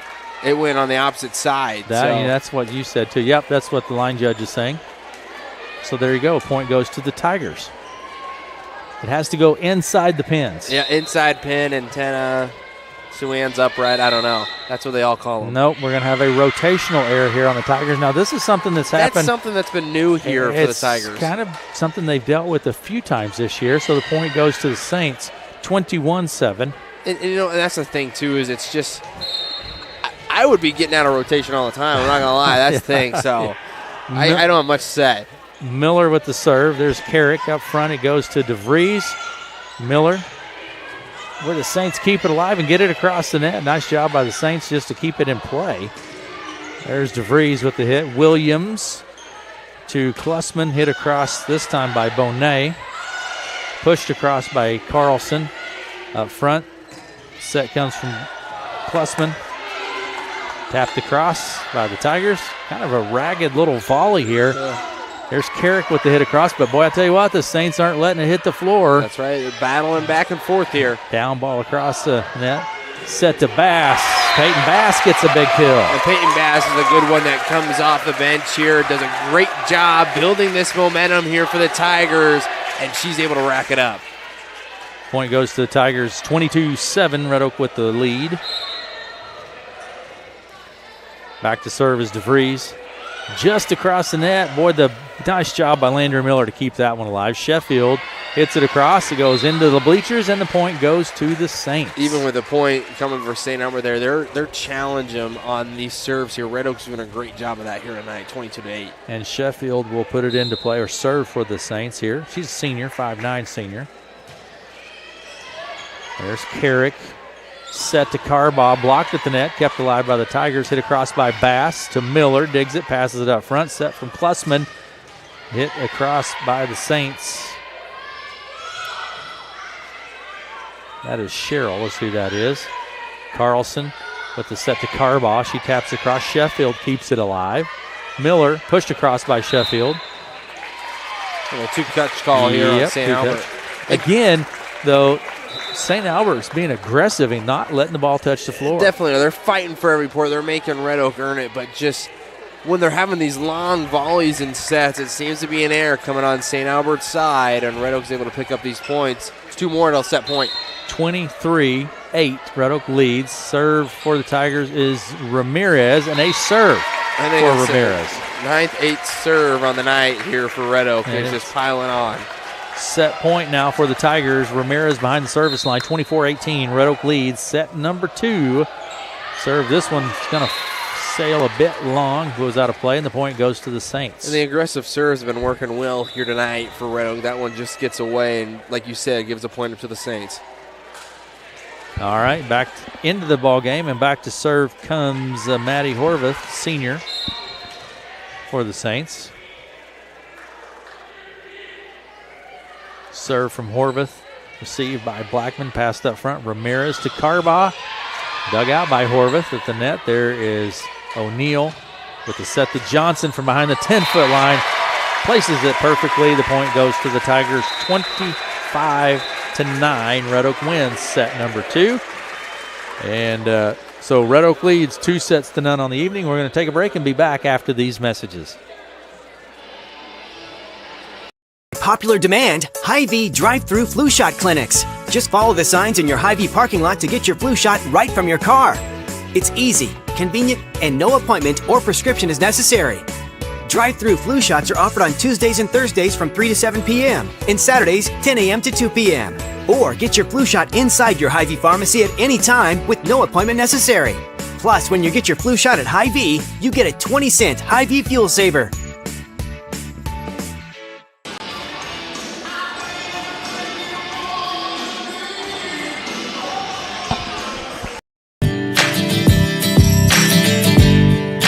It went on the opposite side. That's what you said, too. Yep, that's what the line judge is saying. So there you go. A point goes to the Tigers. It has to go inside the pins. Yeah, inside pin, antenna. Two hands upright. I don't know. That's what they all call them. Nope, we're going to have a rotational error here on the Tigers. Now, this is something that's happened. That's something that's been new here for the Tigers. It's kind of something they've dealt with a few times this year, so the point goes to the Saints, 21-7. And that's the thing, too, is it's just I would be getting out of rotation all the time. I'm not going to lie. That's the thing. So I don't have much to say. Miller with the serve. There's Carrick up front. It goes to DeVries. Miller, where the Saints keep it alive and get it across the net. Nice job by the Saints just to keep it in play. There's DeVries with the hit. Williams to Klussman. Hit across this time by Bonet. Pushed across by Carlson up front. Set comes from Klussman. Tapped across by the Tigers. Kind of a ragged little volley here. There's Carrick with the hit across, but boy, I tell you what, the Saints aren't letting it hit the floor. That's right. They're battling back and forth here. Down ball across the net. Set to Bass. Peyton Bass gets a big kill. And Peyton Bass is a good one that comes off the bench here. Does a great job building this momentum here for the Tigers, and she's able to rack it up. Point goes to the Tigers, 22-7. Red Oak with the lead. Back to serve is DeVries. Just across the net. Boy, the nice job by Landry Miller to keep that one alive. Sheffield hits it across. It goes into the bleachers, and the point goes to the Saints. Even with the point coming for St. Albert there, they're challenging them on these serves here. Red Oak's doing a great job of that here tonight, 22-8. And Sheffield will put it into play or serve for the Saints here. She's a senior, 5'9" senior. There's Carrick. Set to Carbaugh, blocked at the net, kept alive by the Tigers. Hit across by Bass to Miller, digs it, passes it up front. Set from Klussman, hit across by the Saints. That is Cheryl, is who that is. Carlson with the set to Carbaugh. She taps across. Sheffield keeps it alive. Miller pushed across by Sheffield. And a two-touch call here on St. Albert. Again, though, St. Albert's being aggressive and not letting the ball touch the floor. Definitely. They're fighting for every point. They're making Red Oak earn it, but just when they're having these long volleys and sets, it seems to be an error coming on St. Albert's side, and Red Oak's able to pick up these points. It's two more, and they'll set point. 23-8. Red Oak leads. Serve for the Tigers is Ramirez, and a serve for Ramirez. Ninth, eighth serve on the night here for Red Oak. It's just piling on. Set point now for the Tigers. Ramirez behind the service line, 24-18. Red Oak leads. Set number 2. Serve. This one's going to sail a bit long. Goes out of play, and the point goes to the Saints. And the aggressive serves have been working well here tonight for Red Oak. That one just gets away, and like you said, gives a point up to the Saints. All right, back into the ball game, and back to serve comes Maddie Horvath, senior, for the Saints. Serve from Horvath, received by Blackman, passed up front. Ramirez to Carbaugh, dug out by Horvath at the net. There is O'Neal with the set to Johnson from behind the 10-foot line. Places it perfectly. The point goes to the Tigers, 25-9. Red Oak wins set number 2. And so Red Oak leads 2-0 on the evening. We're going to take a break and be back after these messages. Popular demand, Hy-Vee drive-through flu shot clinics. Just follow the signs in your Hy-Vee parking lot to get your flu shot right from your car. It's easy, convenient, and no appointment or prescription is necessary. Drive-through flu shots are offered on Tuesdays and Thursdays from 3 to 7 p.m. and Saturdays 10 a.m. to 2 p.m. Or get your flu shot inside your Hy-Vee pharmacy at any time with no appointment necessary. Plus, when you get your flu shot at Hy-Vee, you get a 20-cent Hy-Vee fuel saver.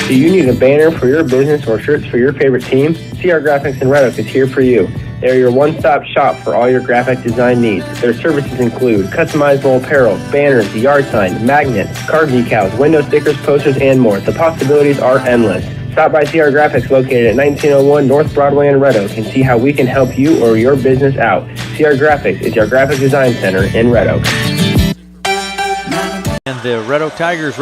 Do you need a banner for your business or shirts for your favorite team? CR Graphics in Red Oak is here for you. They're your one-stop shop for all your graphic design needs. Their services include customizable apparel, banners, the yard sign, magnets, card decals, window stickers, posters, and more. The possibilities are endless. Stop by CR Graphics located at 1901 North Broadway in Red Oak and see how we can help you or your business out. CR Graphics is your graphic design center in Red Oak. And the Red Oak Tigers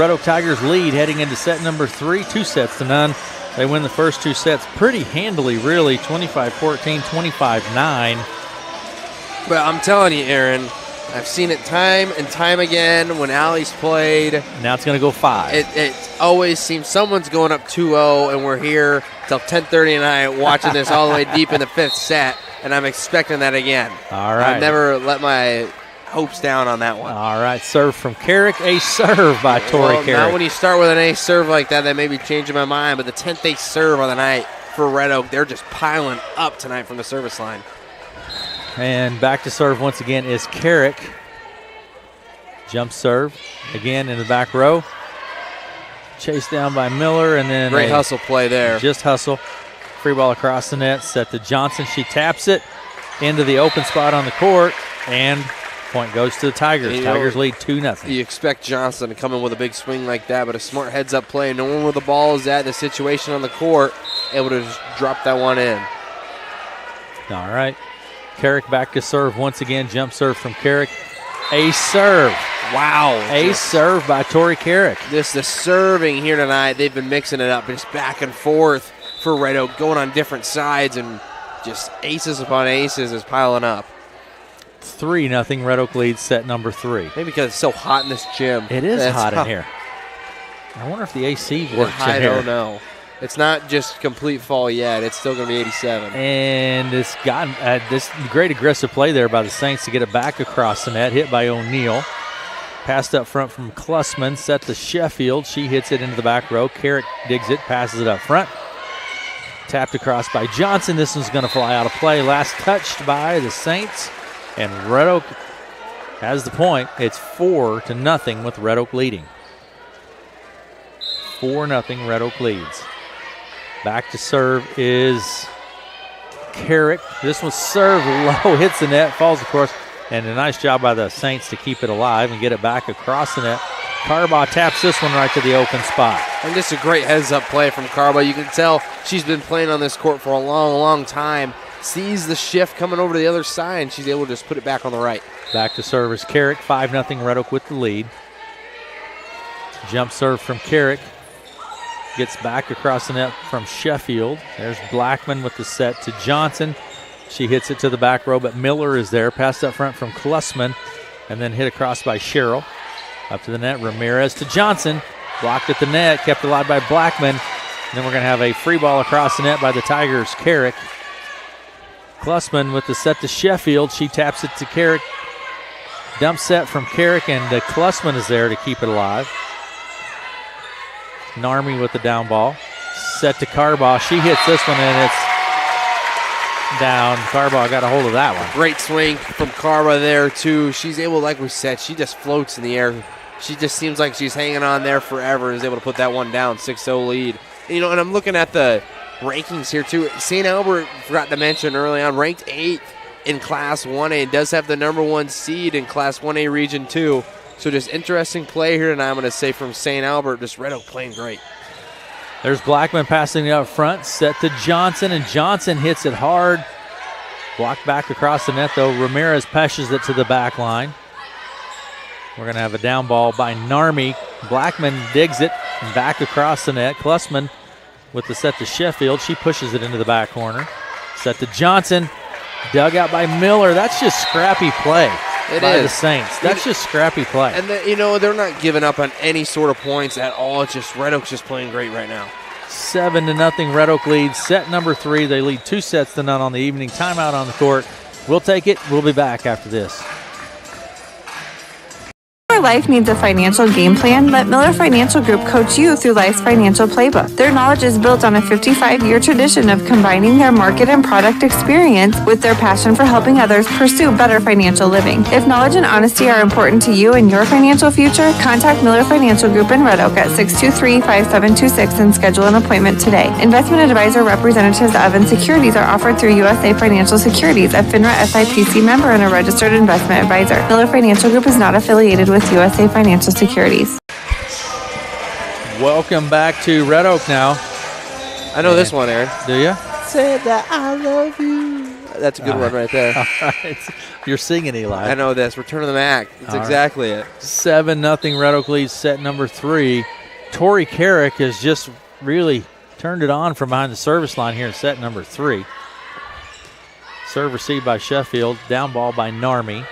lead heading into set number 3, 2-0. They win the first 2 sets pretty handily, really, 25-14, 25-9. But I'm telling you, Aaron, I've seen it time and time again when Allie's played. Now it's going to go 5. It always seems someone's going up 2-0, and we're here till 10:30 tonight watching this all the way deep in the 5th set, and I'm expecting that again. All right. I've never let my hopes down on that one. All right, serve from Carrick. Ace serve by Tori Carrick. Now when you start with an ace serve like that, that may be changing my mind, but the 10th ace serve of the night for Red Oak, they're just piling up tonight from the service line. And back to serve once again is Carrick. Jump serve again in the back row. Chased down by Miller, and then great hustle play there. Just hustle. Free ball across the net, set to Johnson. She taps it into the open spot on the court, and point goes to the Tigers. Tigers lead 2-0. You expect Johnson to come in with a big swing like that, but a smart heads-up play, knowing where the ball is at, the situation on the court, able to just drop that one in. All right. Carrick back to serve once again. Jump serve from Carrick. Ace serve. Wow. Ace serve by Tori Carrick. The serving here tonight, they've been mixing it up just back and forth for Red Oak, going on different sides, and just aces upon aces is piling up. 3-0. Red Oak leads set number 3. Maybe because it's so hot in this gym. It is hot in here. I wonder if the AC works in here. I don't know. It's not just complete fall yet. It's still going to be 87. And it's gotten this great aggressive play there by the Saints to get it back across the net. Hit by O'Neal. Passed up front from Klussman. Set to Sheffield. She hits it into the back row. Carrick digs it, passes it up front. Tapped across by Johnson. This one's going to fly out of play. Last touched by the Saints. And Red Oak has the point. It's 4-0 with Red Oak leading. 4-0 Red Oak leads. Back to serve is Carrick. This one's served low, hits the net, falls, of course, and a nice job by the Saints to keep it alive and get it back across the net. Carbaugh taps this one right to the open spot. And just a great heads-up play from Carbaugh. You can tell she's been playing on this court for a long, long time. Sees the shift coming over to the other side, and she's able to just put it back on the right. Back to serve is Carrick. 5-0 Red Oak with the lead. Jump serve from Carrick. Gets back across the net from Sheffield. There's Blackman with the set to Johnson. She hits it to the back row, but Miller is there. Passed up front from Klussman, and then hit across by Sherrill. Up to the net, Ramirez to Johnson. Blocked at the net, kept alive by Blackman. And then we're going to have a free ball across the net by the Tigers, Carrick. Klussman with the set to Sheffield. She taps it to Carrick. Dump set from Carrick, and Klussman is there to keep it alive. Narmi with the down ball. Set to Carbaugh. She hits this one, and it's down. Carbaugh got a hold of that one. Great swing from Carbaugh there, too. She's able, like we said, she just floats in the air. She just seems like she's hanging on there forever and is able to put that one down. 6-0 lead. And I'm looking at the rankings here, too. St. Albert, forgot to mention early on, ranked 8th in Class 1A. It does have the number 1 seed in Class 1A Region 2. So just interesting play here tonight, I'm going to say, from St. Albert. Just Red Oak playing great. There's Blackman passing it up front. Set to Johnson, and Johnson hits it hard. Blocked back across the net, though. Ramirez pushes it to the back line. We're going to have a down ball by Narmi. Blackman digs it back across the net. Klussman with the set to Sheffield. She pushes it into the back corner. Set to Johnson. Dug out by Miller. That's just scrappy play. By the Saints. That's just scrappy play. And they're not giving up on any sort of points at all. It's just Red Oak's just playing great right now. 7-0 Red Oak leads. Set number 3. They lead 2-0 on the evening. Timeout on the court. We'll take it. We'll be back after this. Your life needs a financial game plan. Let Miller Financial Group coach you through life's financial playbook. Their knowledge is built on a 55-year tradition of combining their market and product experience with their passion for helping others pursue better financial living. If knowledge and honesty are important to you and your financial future, contact Miller Financial Group in Red Oak at 623-5726 and schedule an appointment today. Investment advisor representatives of and securities are offered through USA Financial Securities, a FINRA SIPC member and a registered investment advisor. Miller Financial Group is not affiliated with USA Financial Securities. Welcome back to Red Oak now. I know this one, Aaron. Do you? Say that I love you. That's a good one right there. All right. You're singing, Eli. I know this. Return of the Mac. That's exactly it. 7-0 Red Oak leads set number 3. Tori Carrick has just really turned it on from behind the service line here in set number 3. Serve received by Sheffield. Down ball by Narmi.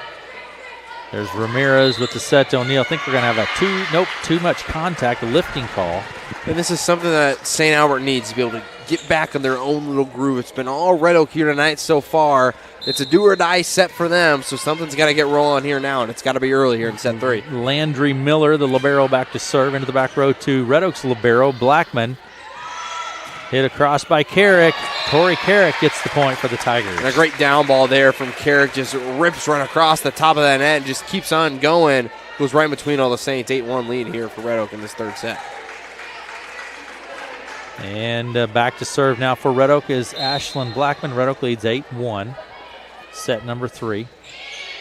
There's Ramirez with the set to O'Neill. I think we're going to have too much contact, a lifting call. And this is something that St. Albert needs to be able to get back on their own little groove. It's been all Red Oak here tonight so far. It's a do-or-die set for them, so something's got to get rolling here now, and it's got to be early here in set 3. Landry Miller, the libero, back to serve into the back row to Red Oak's libero, Blackman. Hit across by Carrick. Tori Carrick gets the point for the Tigers. And a great down ball there from Carrick. Just rips right across the top of that net and just keeps on going. Goes right between all the Saints. 8-1 lead here for Red Oak in this third set. And back to serve now for Red Oak is Ashlyn Blackman. Red Oak leads 8-1. Set number 3.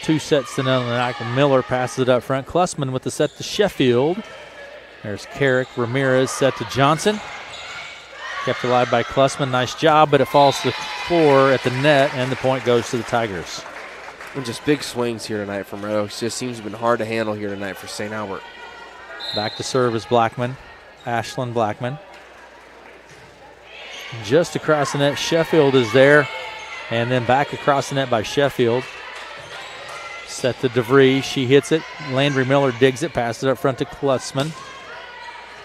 2 sets to none. Miller passes it up front. Klussman with the set to Sheffield. There's Carrick. Ramirez set to Johnson. Kept alive by Klussman. Nice job, but it falls to the floor at the net, and the point goes to the Tigers. And just big swings here tonight from Red Oak. Just seems to have been hard to handle here tonight for St. Albert. Back to serve is Blackman. Ashlyn Blackman. Just across the net, Sheffield is there. And then back across the net by Sheffield. Set to DeVries. She hits it. Landry Miller digs it, passes it up front to Klussman.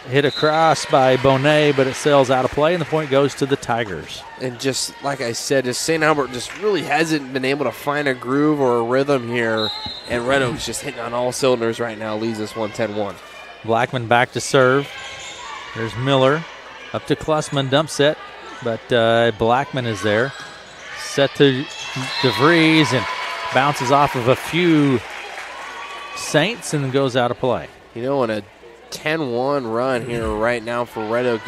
Hit across by Bonet, but it sails out of play, and the point goes to the Tigers. And just like I said, just St. Albert just really hasn't been able to find a groove or a rhythm here, and Red Oak's just hitting on all cylinders right now, leads us 10-1. Blackman back to serve. There's Miller up to Klussman, dump set, but Blackman is there. Set to DeVries and bounces off of a few Saints and then goes out of play. You know, in a 10-1 run here right now for Red Oak.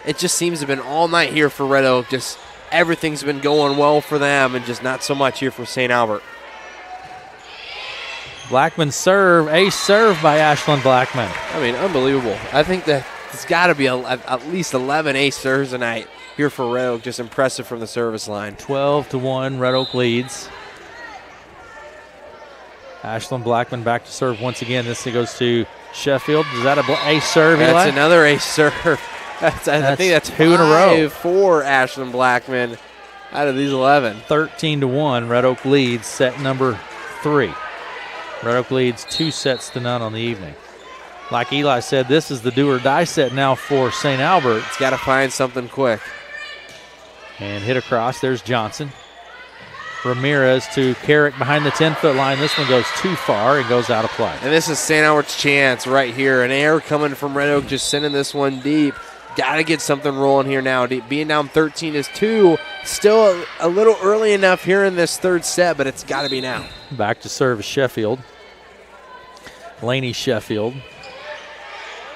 It just seems to have been all night here for Red Oak. Just everything's been going well for them and just not so much here for St. Albert. Blackman serve, ace serve by Ashlyn Blackman. I mean, unbelievable. I think that it's got to be at least 11 ace serves tonight here for Red Oak. Just impressive from the service line. 12-1, Red Oak leads. Ashlyn Blackman back to serve once again. This goes to Sheffield. Is that a ace serve, Eli? That's another ace serve. I think that's 2 in a row for Ashlyn Blackman out of these 11. 13-1, Red Oak leads set number 3. Red Oak leads 2 sets to none on the evening. Like Eli said, this is the do-or-die set now for St. Albert. It's got to find something quick. And hit across. There's Johnson. Ramirez to Carrick behind the 10-foot line. This one goes too far and goes out of play. And this is St. Albert's chance right here. An air coming from Red Oak, just sending this one deep. Got to get something rolling here now. Being down 13-2. Still a little early enough here in this third set, but it's got to be now. Back to serve is Sheffield. Laney Sheffield.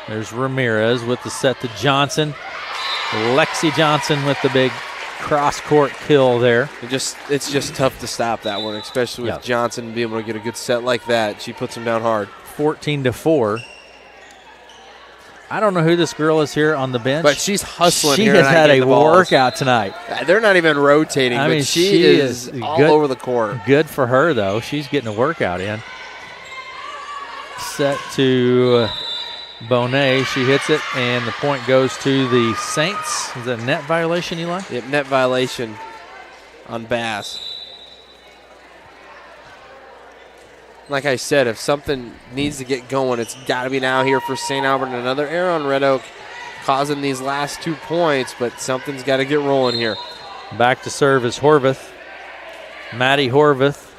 There's Ramirez with the set to Johnson. Lexi Johnson with the big cross-court kill there. It's just tough to stop that one, especially with Johnson being able to get a good set like that. She puts him down hard. 14-4. I don't know who this girl is here on the bench. But she's hustling she here. She has had a workout tonight. They're not even rotating, but she is all over the court. Good for her, though. She's getting a workout in. Set to Bonet. She hits it, and the point goes to the Saints. Is that a net violation, Eli? Yep, net violation on Bass. Like I said, if something needs to get going, it's got to be now here for St. Albert. And another error on Red Oak causing these last 2 points, but something's got to get rolling here. Back to serve is Horvath. Maddie Horvath.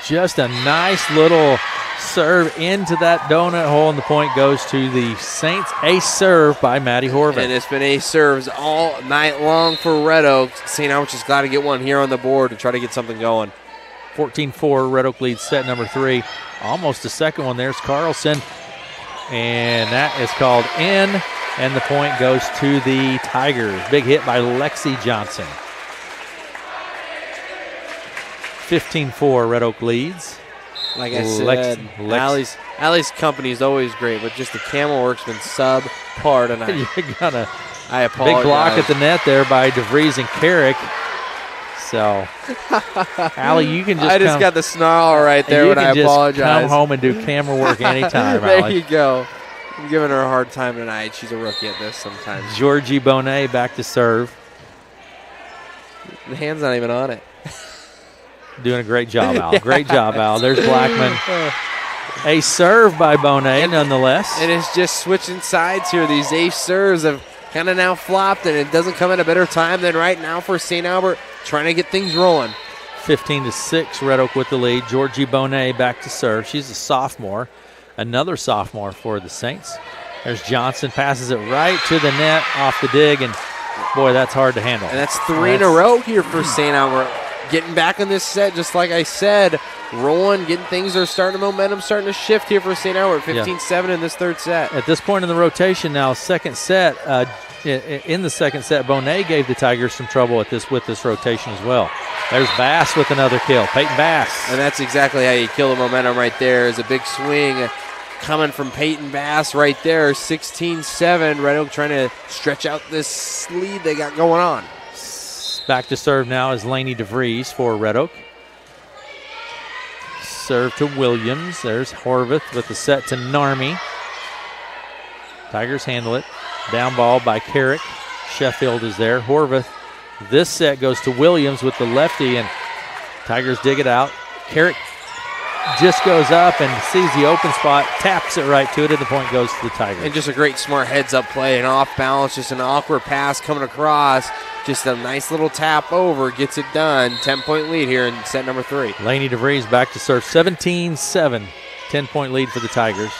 Just a nice little serve into that donut hole, and the point goes to the Saints. Ace serve by Maddie Horvath. And it's been ace serves all night long for Red Oak. St. Albert just got to get one here on the board to try to get something going. 14-4, Red Oak leads set number 3. Almost a second one. There's Carlson. And that is called in, and the point goes to the Tigers. Big hit by Lexi Johnson. 15-4, Red Oak leads. Like I said, Allie's company is always great, but just the camel work's been subpar tonight. You got a I apologize. Big block at the net there by DeVries and Carrick. So, Allie, you can just I just got the snarl right there when I apologize. Come home and do camera work anytime, There Allie. you go. I'm giving her a hard time tonight. She's a rookie at this sometimes. Georgie Bonet back to serve. The hand's not even on it. Doing a great job, Al. Great job, Al. There's Blackman. A serve by Bonet, nonetheless. And it's just switching sides here. These ace serves have kind of now flopped, and it doesn't come at a better time than right now for St. Albert, trying to get things rolling. 15-6, Red Oak with the lead. Georgie Bonet back to serve. She's a sophomore. Another sophomore for the Saints. There's Johnson, passes it right to the net off the dig, and boy, that's hard to handle. And that's three in a row here for St. Albert. Getting back in this set, just like I said, rolling, getting things are starting, momentum starting to shift here for St. Albert. 15-7 in this third set. At this point in the rotation now, second set, in the second set, Bonet gave the Tigers some trouble with this rotation as well. There's Bass with another kill, Peyton Bass. And that's exactly how you kill the momentum right there. Is a big swing coming from Peyton Bass right there. 16-7, Red Oak trying to stretch out this lead they got going on. Back to serve now is Lainey DeVries for Red Oak. Serve to Williams. There's Horvath with the set to Narmi. Tigers handle it. Down ball by Carrick. Sheffield is there. Horvath. This set goes to Williams with the lefty, and Tigers dig it out. Carrick just goes up and sees the open spot, taps it right to it, and the point goes to the Tigers. And just a great smart heads-up play, and off balance, just an awkward pass coming across. Just a nice little tap over, gets it done. 10-point lead here in set number 3. Lainey DeVries back to serve. 17-7, 10-point lead for the Tigers.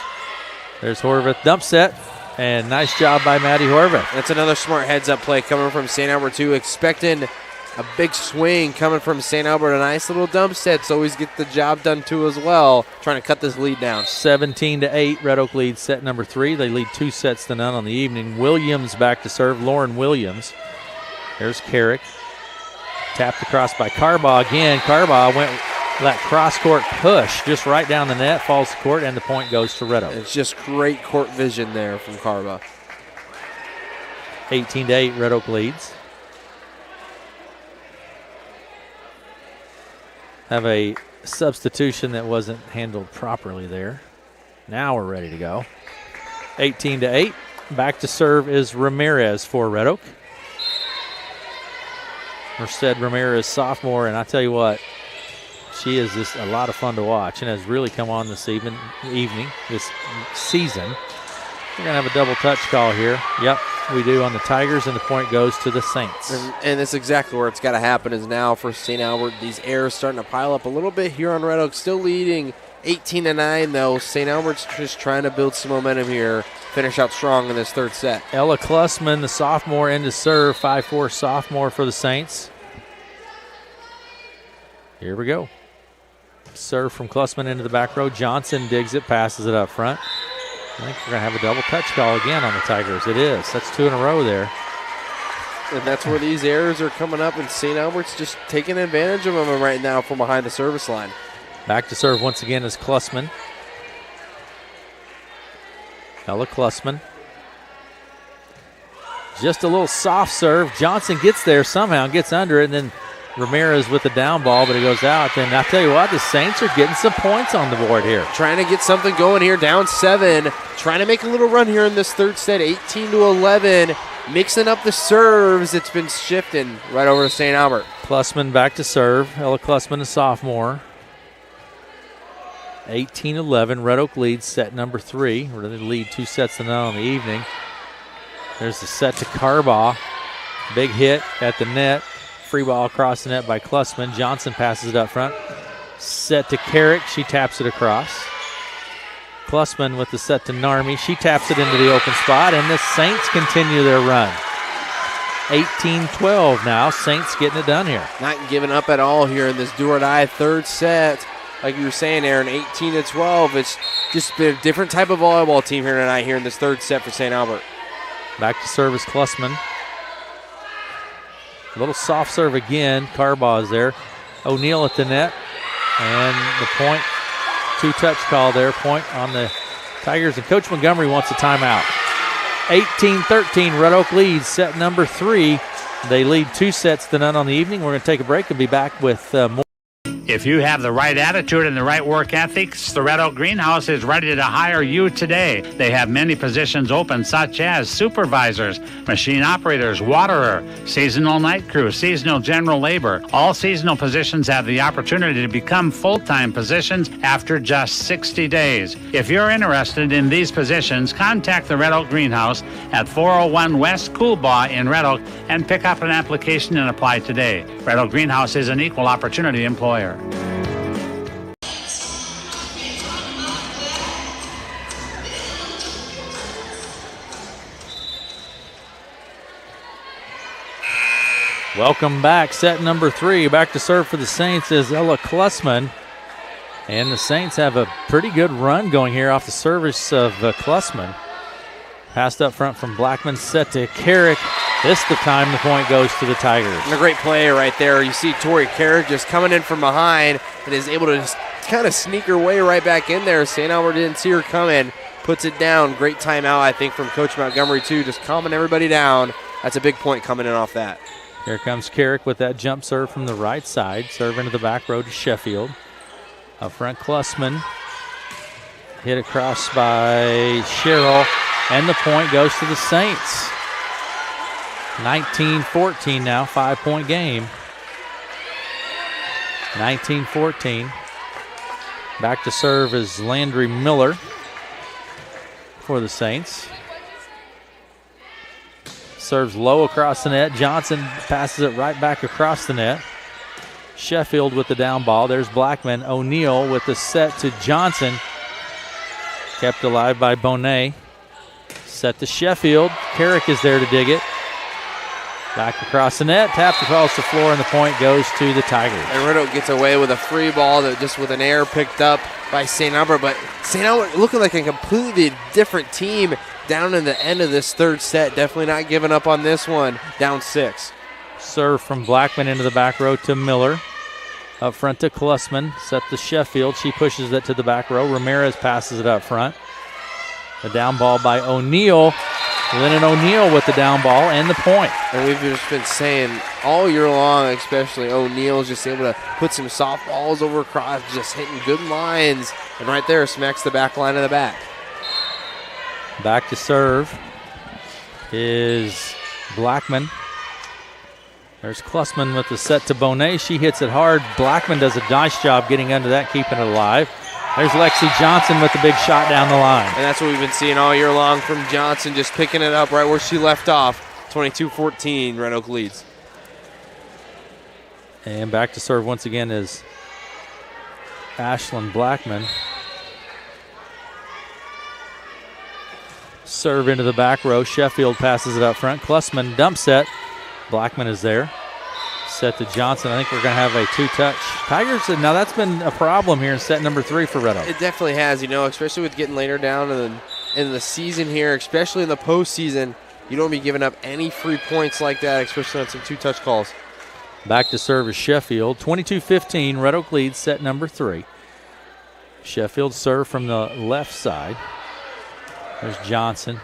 There's Horvath, dump set, and nice job by Maddie Horvath. That's another smart heads-up play coming from St. Albert, too. Expecting a big swing coming from St. Albert. A nice little dump set, so always get the job done, too, as well. Trying to cut this lead down. 17-8, Red Oak leads set number 3. They lead 2-0 on the evening. Williams back to serve. Lauren Williams. There's Carrick. Tapped across by Carbaugh again. Carbaugh went that cross-court push just right down the net, falls to court, and the point goes to Red Oak. It's just great court vision there from Carbaugh. 18-8, Red Oak leads. Have a substitution that wasn't handled properly there. Now we're ready to go. 18-8. Back to serve is Ramirez for Red Oak. Merced Ramirez, sophomore, and I tell you what, she is just a lot of fun to watch and has really come on this evening, this season. We're going to have a double touch call here. Yep, we do on the Tigers, and the point goes to the Saints. And that's exactly where it's got to happen is now for St. Albert. These errors starting to pile up a little bit here on Red Oak. Still leading 18-9, though. St. Albert's just trying to build some momentum here. Finish out strong in this third set. Ella Klussman, the sophomore, into serve. 5'4" sophomore for the Saints. Here we go. Serve from Klussman into the back row. Johnson digs it, passes it up front. I think we're going to have a double touch call again on the Tigers. It is. That's 2 in a row there. And that's where these errors are coming up, and St. Albert's just taking advantage of them right now from behind the service line. Back to serve once again is Klussman. Ella Klussman. Just a little soft serve. Johnson gets there somehow, gets under it, and then Ramirez with the down ball, but it goes out. And I tell you what, the Saints are getting some points on the board here. Trying to get something going here, down 7. Trying to make a little run here in this third set, 18-11. Mixing up the serves. It's been shifting right over to St. Albert. Klussman back to serve. Ella Klussman, a sophomore. 18-11. Red Oak leads set number 3. We're going to lead 2-0 on the evening. There's the set to Carbaugh. Big hit at the net. Free ball across the net by Klussman. Johnson passes it up front. Set to Carrick. She taps it across. Klussman with the set to Narmi. She taps it into the open spot, and the Saints continue their run. 18-12 now. Saints getting it done here. Not giving up at all here in this do-or-die third set. Like you were saying, Aaron, 18-12. It's just been a different type of volleyball team here tonight here in this third set for St. Albert. Back to service Klussman. A little soft serve again. Carbaugh is there. O'Neal at the net. And the point, 2-touch call there. Point on the Tigers. And Coach Montgomery wants a timeout. 18-13. Red Oak leads set number 3. They lead 2-0 on the evening. We're going to take a break and be back with more. If you have the right attitude and the right work ethics, the Red Oak Greenhouse is ready to hire you today. They have many positions open, such as supervisors, machine operators, waterer, seasonal night crew, seasonal general labor. All seasonal positions have the opportunity to become full-time positions after just 60 days. If you're interested in these positions, contact the Red Oak Greenhouse at 401 West Coolbaugh in Red Oak and pick up an application and apply today. Red Oak Greenhouse is an equal opportunity employer. Welcome back. Set number 3. Back to serve for the Saints is Ella Klussman. And the Saints have a pretty good run going here off the service of Klussman. Passed up front from Blackman, set to Carrick. This the time the point goes to the Tigers. And a great play right there. You see Tori Carrick just coming in from behind and is able to just kind of sneak her way right back in there. St. Albert didn't see her coming. Puts it down. Great timeout, I think, from Coach Montgomery, too. Just calming everybody down. That's a big point coming in off that. Here comes Carrick with that jump serve from the right side. Serve into the back row to Sheffield. Up front, Klussman. Hit across by Sherrill. And the point goes to the Saints. 19-14 now, 5-point game. 19-14. Back to serve is Landry Miller for the Saints. Serves low across the net. Johnson passes it right back across the net. Sheffield with the down ball. There's Blackman. O'Neal with the set to Johnson. Kept alive by Bonet. Set to Sheffield. Carrick is there to dig it. Back across the net. Tapped across the floor, and the point goes to the Tigers. And Red Oak gets away with a free ball that just with an error picked up by St. Albert. But St. Albert looking like a completely different team down in the end of this third set. Definitely not giving up on this one. Down 6. Serve from Blackman into the back row to Miller. Up front to Klussman. Set to Sheffield. She pushes it to the back row. Ramirez passes it up front. The down ball by O'Neal. Lennon O'Neal with the down ball and the point. And we've just been saying all year long, especially O'Neal's just able to put some soft balls over across, just hitting good lines. And right there smacks the back line of the back. Back to serve is Blackman. There's Klussman with the set to Bonet. She hits it hard. Blackman does a nice job getting under that, keeping it alive. There's Lexi Johnson with the big shot down the line. And that's what we've been seeing all year long from Johnson, just picking it up right where she left off. 22-14, Red Oak leads. And back to serve once again is Ashlyn Blackman. Serve into the back row. Sheffield passes it up front. Klussman dump set. Blackman is there. Set to Johnson. I think we're going to have a 2-touch. Tigers, now that's been a problem here in set number 3 for Red Oak. It definitely has, especially with getting later down in the season here, especially in the postseason. You don't be giving up any free points like that, especially on some 2-touch calls. Back to serve is Sheffield. 22-15, Red Oak leads set number 3. Sheffield serve from the left side. There's Johnson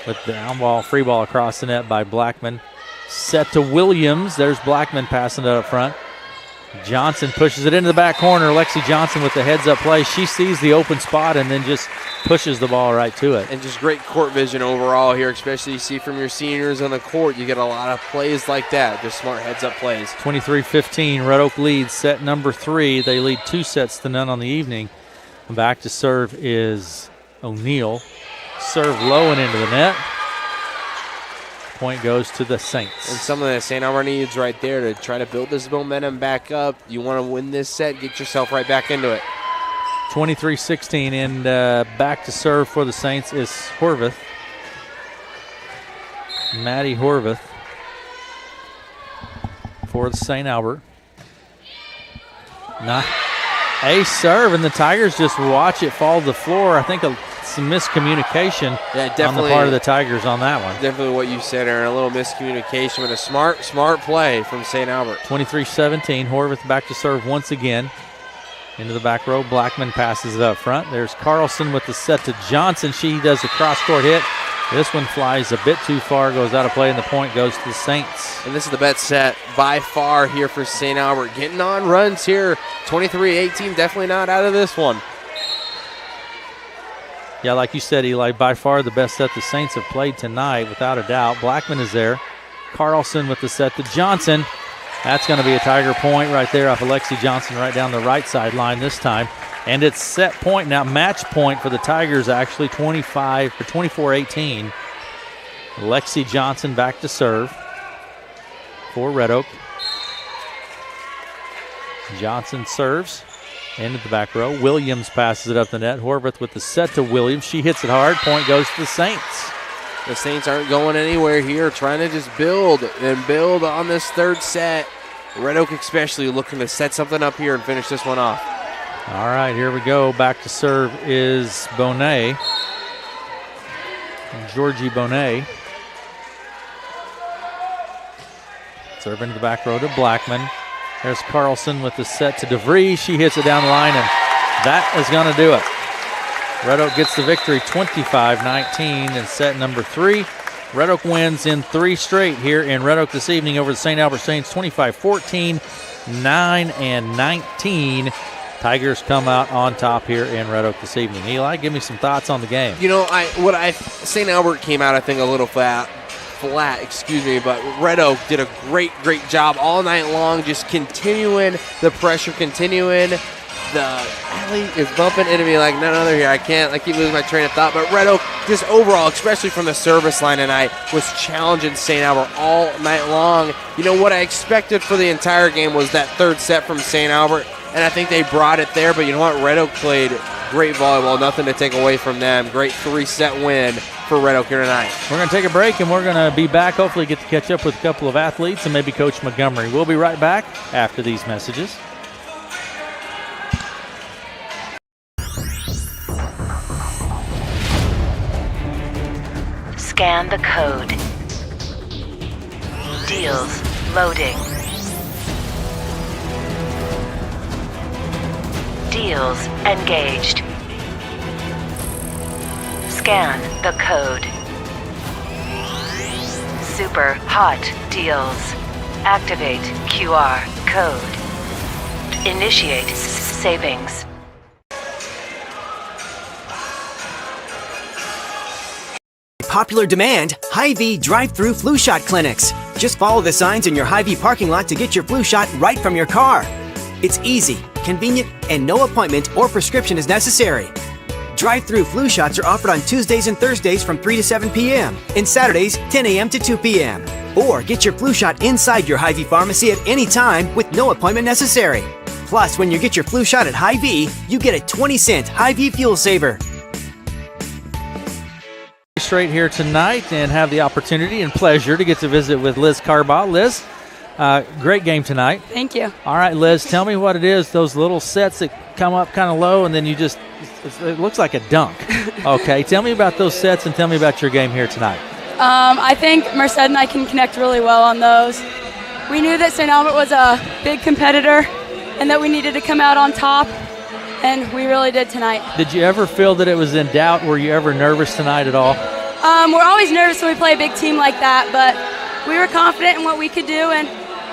with the down ball, free ball across the net by Blackman. Set to Williams. There's Blackman passing it up front. Johnson pushes it into the back corner. Lexi Johnson with the heads-up play. She sees the open spot and then just pushes the ball right to it. And just great court vision overall here, especially you see from your seniors on the court. You get a lot of plays like that, just smart heads-up plays. 23-15, Red Oak leads set number 3. They lead 2-0 on the evening. Back to serve is O'Neal. Serve low and into the net. Point goes to the Saints. And something that St. Albert needs right there to try to build this momentum back up. You want to win this set, get yourself right back into it. 23-16, and back to serve for the Saints is Horvath. Maddie Horvath for the St. Albert. A serve, and the Tigers just watch it fall to the floor. I think some miscommunication on the part of the Tigers on that one. Definitely what you said, Aaron. A little miscommunication, but a smart play from St. Albert. 23-17, Horvath back to serve once again. Into the back row, Blackman passes it up front. There's Carlson with the set to Johnson. She does a cross-court hit, This one flies a bit too far, goes out of play, and the point goes to the Saints. And this is the best set by far here for St. Albert. Getting on runs here. 23-18, definitely not out of this one. Yeah, like you said, Eli, by far the best set the Saints have played tonight, without a doubt. Blackman is there. Carlson with the set to Johnson. That's going to be a Tiger point right there off Alexi Johnson right down the right sideline this time. And it's set point now, match point for the Tigers, actually 24-18. Alexi Johnson back to serve for Red Oak. Johnson serves into the back row. Williams passes it up the net. Horvath with the set to Williams. She hits it hard. Point goes to the Saints. The Saints aren't going anywhere here, trying to just build and build on this third set. Red Oak especially looking to set something up here and finish this one off. All right, here we go. Back to serve is Bonet. Georgie Bonet. Serve into the back row to Blackman. There's Carlson with the set to DeVries. She hits it down the line, and that is going to do it. Red Oak gets the victory 25-19 in set number 3. Red Oak wins in 3 straight here in Red Oak this evening over the St. Albert Saints 25-14, 9-19. Tigers come out on top here in Red Oak this evening. Eli, give me some thoughts on the game. You know, St. Albert came out, I think, a little flat, but Red Oak did a great job all night long, just continuing the pressure, continuing. The alley is bumping into me like none other here. I keep losing my train of thought. But Red Oak, just overall, especially from the service line tonight, was challenging St. Albert all night long. You know, what I expected for the entire game was that third set from St. Albert, and I think they brought it there. But you know what? Red Oak played great volleyball. Nothing to take away from them. Great 3-set win for Red Oak here tonight. We're going to take a break, and we're going to be back. Hopefully get to catch up with a couple of athletes and maybe Coach Montgomery. We'll be right back after these messages. Scan the code. Deals loading. Deals engaged. Scan the code. Super hot deals. Activate QR code. Initiate savings. Popular demand, Hy-Vee drive-through flu shot clinics. Just follow the signs in your Hy-Vee parking lot to get your flu shot right from your car. It's easy, convenient, and no appointment or prescription is necessary. Drive-through flu shots are offered on Tuesdays and Thursdays from 3 to 7 p.m. and Saturdays 10 a.m. to 2 p.m. Or get your flu shot inside your Hy-Vee pharmacy at any time with no appointment necessary. Plus, when you get your flu shot at Hy-Vee, you get a 20-cent Hy-Vee fuel saver. Straight here tonight and have the opportunity and pleasure to get to visit with Liz Carbaugh. Liz, great game tonight. Thank you. All right, Liz, tell me what it is, those little sets that come up kind of low and then you just, it looks like a dunk. Okay, tell me about those sets and tell me about your game here tonight. I think Merced and I can connect really well on those. We knew that St. Albert was a big competitor and that we needed to come out on top, and we really did tonight. Did you ever feel that it was in doubt? Were you ever nervous tonight at all? We're always nervous when we play a big team like that, but we were confident in what we could do, and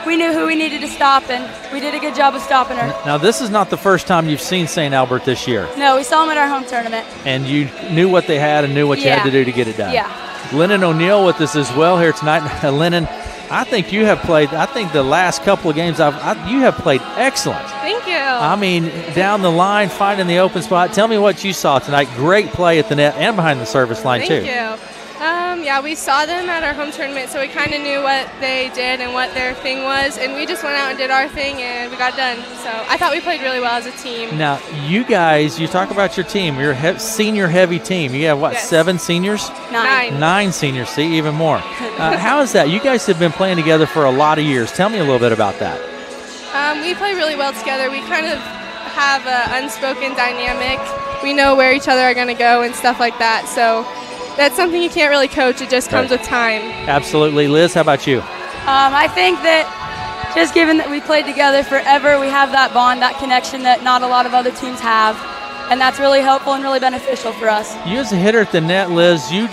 we knew who we needed to stop, and we did a good job of stopping her. Now, this is not the first time you've seen St. Albert this year. No, we saw them at our home tournament. And you knew what they had and knew what you had to do to get it done. Yeah. Lennon O'Neill with us as well here tonight. Lennon, I think you have played, I think the last couple of games you have played excellent. Thank you. I mean, down the line, finding the open spot. Tell me what you saw tonight. Great play at the net and behind the service line, too. Thank you. Yeah, we saw them at our home tournament, so we kind of knew what they did and what their thing was, and we just went out and did our thing, and we got done. So I thought we played really well as a team. Now, you guys, you talk about your team. You're a senior-heavy team. You have, what, Yes. 7 seniors? 9. 9 seniors, see, even more. How is that? You guys have been playing together for a lot of years. Tell me a little bit about that. We play really well together. We kind of have an unspoken dynamic. We know where each other are going to go and stuff like that, so that's something you can't really coach. It just comes with time. Absolutely. Liz, how about you? I think that just given that we played together forever, we have that bond, that connection that not a lot of other teams have. and that's really helpful and really beneficial for us. You as a hitter at the net, Liz, you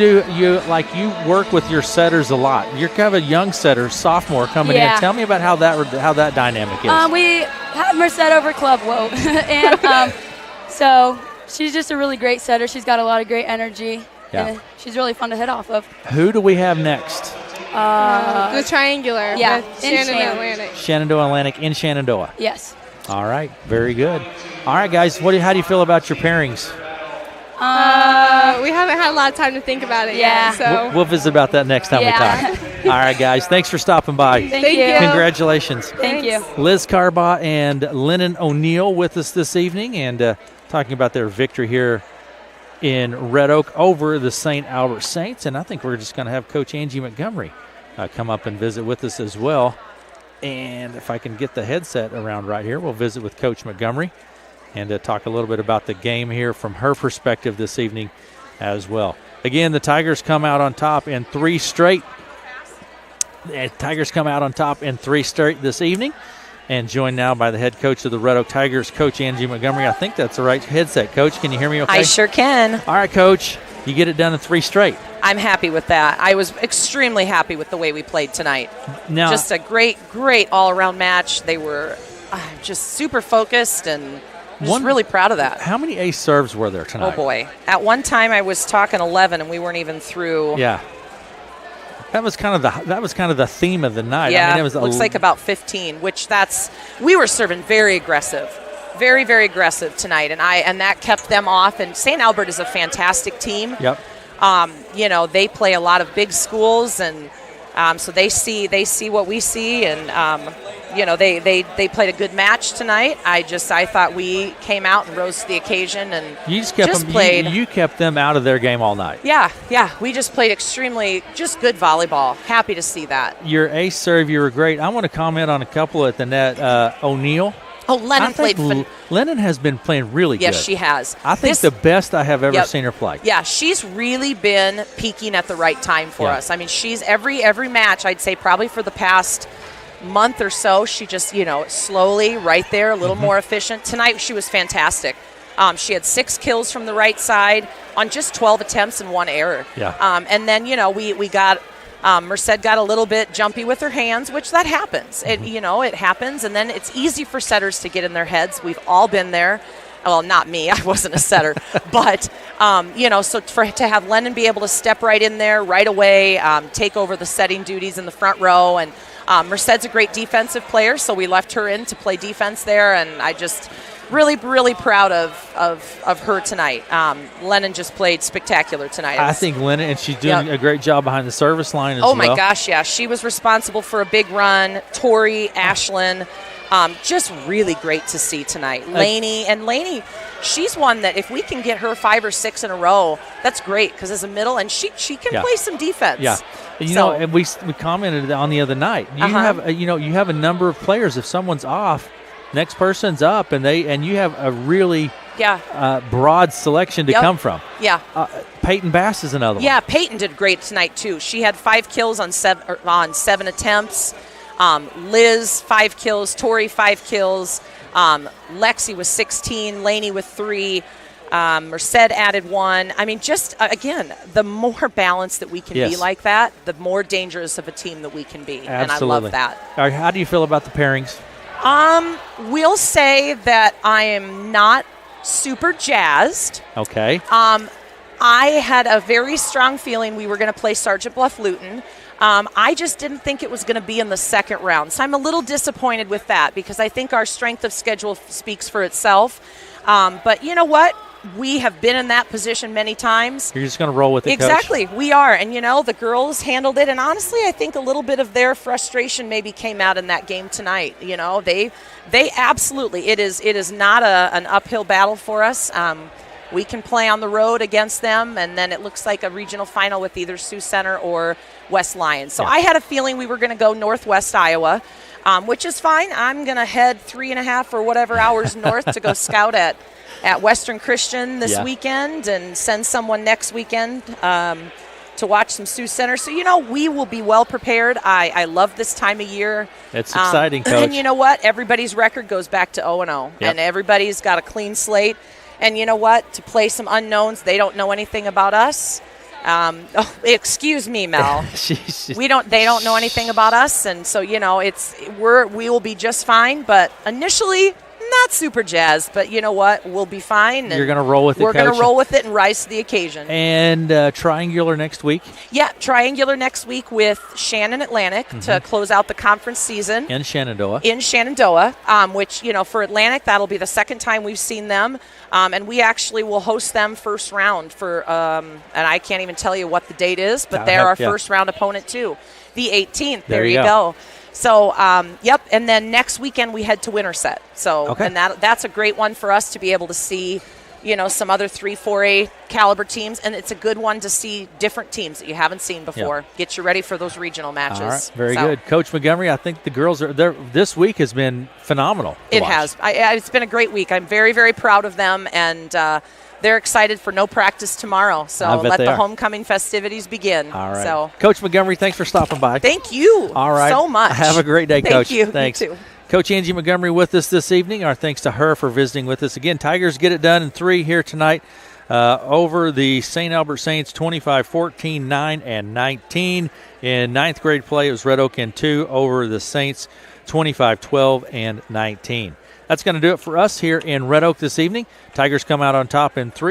work with your setters a lot. You're kind of a young setter, sophomore coming in. Tell me about how that dynamic is. We have Merced over club, and so she's just a really great setter. She's got a lot of great energy, and she's really fun to hit off of. Who do we have next? The triangular. Yeah, with Shenandoah Atlantic. Shenandoah Atlantic in Shenandoah. Yes. All right, very good. All right, guys, how do you feel about your pairings? We haven't had a lot of time to think about it yet, so We'll visit about that next time we talk. All right, guys, thanks for stopping by. Thank you. Congratulations. Thank you. Liz Carbaugh and Lennon O'Neill with us this evening, and talking about their victory here in Red Oak over the St. Albert Saints. And I think we're just going to have Coach Angie Montgomery come up and visit with us as well. And if I can get the headset around right here, we'll visit with Coach Montgomery and talk a little bit about the game here from her perspective this evening as well. Again, the Tigers come out on top in 3 straight. The Tigers come out on top in 3 straight this evening, and joined now by the head coach of the Red Oak Tigers, Coach Angie Montgomery. I think that's the right headset. Coach, can you hear me okay? I sure can. All right, Coach, you get it done in 3 straight. I'm happy with that. I was extremely happy with the way we played tonight. Now, just a great all-around match. They were just super focused, and I'm just really proud of that. How many ace serves were there tonight? Oh, boy. At one time, I was talking 11, and we weren't even through. Yeah. That was kind of the theme of the night. Yeah, I mean, it was looks like about 15, we were serving very aggressive. Very, very aggressive tonight, and that kept them off. And St. Albert is a fantastic team. Yep. They play a lot of big schools, and so they see what we see, and they played a good match tonight. I thought we came out and rose to the occasion, and you just kept played. You kept them out of their game all night. Yeah, we just played extremely good volleyball. Happy to see that. Your ace serve, you were great. I want to comment on a couple at the net. O'Neill. Oh, Lennon played. Lennon has been playing really good. Yes, she has. I think the best I have ever seen her play. Yeah, she's really been peaking at the right time for us. I mean, she's every match, I'd say probably for the past month or so, she just, slowly right there, a little more efficient. Tonight, she was fantastic. She had 6 kills from the right side on just 12 attempts and 1 error. Yeah. And then, we got Merced got a little bit jumpy with her hands, which that happens. It happens, and then it's easy for setters to get in their heads. We've all been there. Well, not me. I wasn't a setter. But, so to have Lennon be able to step right in there right away, take over the setting duties in the front row. And Merced's a great defensive player, so we left her in to play defense there. And I just really, really proud of her tonight. Lennon just played spectacular tonight. I think Lennon, and she's doing a great job behind the service line as well. Oh, my gosh, yeah. She was responsible for a big run. Tori, Ashlyn, just really great to see tonight. Laney, she's one that if we can get her 5 or 6 in a row, that's great because as a middle, and she can play some defense. Yeah. And we commented on the other night. You have a number of players. If someone's off, next person's up, and you have a really broad selection to come from. Yeah. Peyton Bass is another one. Yeah, Peyton did great tonight too. She had 5 kills on 7 attempts. Liz 5 kills, Tori 5 kills, Lexi with 16, Laney with 3. Merced added 1. I mean, just again, the more balanced that we can be like that, the more dangerous of a team that we can be. Absolutely. And I love that. All right, how do you feel about the pairings? We'll say that I am not super jazzed. Okay. I had a very strong feeling we were going to play Sergeant Bluff Luton. I just didn't think it was going to be in the second round. So I'm a little disappointed with that because I think our strength of schedule speaks for itself. But you know what? We have been in that position many times. You're just going to roll with it, Exactly. Coach? We are. And, the girls handled it. And honestly, I think a little bit of their frustration maybe came out in that game tonight. They absolutely, it is not an uphill battle for us. We can play on the road against them, and then it looks like a regional final with either Sioux Center or West Lions. So I had a feeling we were going to go Northwest Iowa, which is fine. I'm going to head 3.5 or whatever hours north to go scout at Western Christian this weekend and send someone next weekend to watch some Sioux Center. So, we will be well prepared. I love this time of year. It's exciting, Coach. And you know what? Everybody's record goes back to 0-0, and everybody's got a clean slate. And you know what? To play some unknowns, they don't know anything about us. Excuse me, Mel. They don't know anything about us, and so we will be just fine. But initially, not super jazzed. But you know what? We'll be fine. You're going to roll with it, We're going Coach? to roll with it and rise to the occasion. And triangular next week. Yeah, triangular next week with Shannon Atlantic to close out the conference season In Shenandoah. Which for Atlantic, that'll be the second time we've seen them. And we actually will host them first round for, and I can't even tell you what the date is, but they're our first round opponent too, the 18th. There you go. So, and then next weekend we head to Winterset. So, and that's a great one for us to be able to see, some other 3-4A caliber teams, and it's a good one to see different teams that you haven't seen before. Get you ready for those regional matches. All right, very good. Coach Montgomery, I think the girls are there. This week has been phenomenal. It has. It's been a great week. I'm very, very proud of them, and they're excited for no practice tomorrow. So let the homecoming festivities begin. All right. So, Coach Montgomery, thanks for stopping by. Thank you so much. Have a great day, Coach. Thank you. Thanks. You too. Coach Angie Montgomery with us this evening. Our thanks to her for visiting with us. Again, Tigers get it done in 3 here tonight over the St. Albert Saints 25-14, 9 and 19. In 9th grade play, it was Red Oak in 2 over the Saints 25-12 and 19. That's going to do it for us here in Red Oak this evening. Tigers come out on top in 3.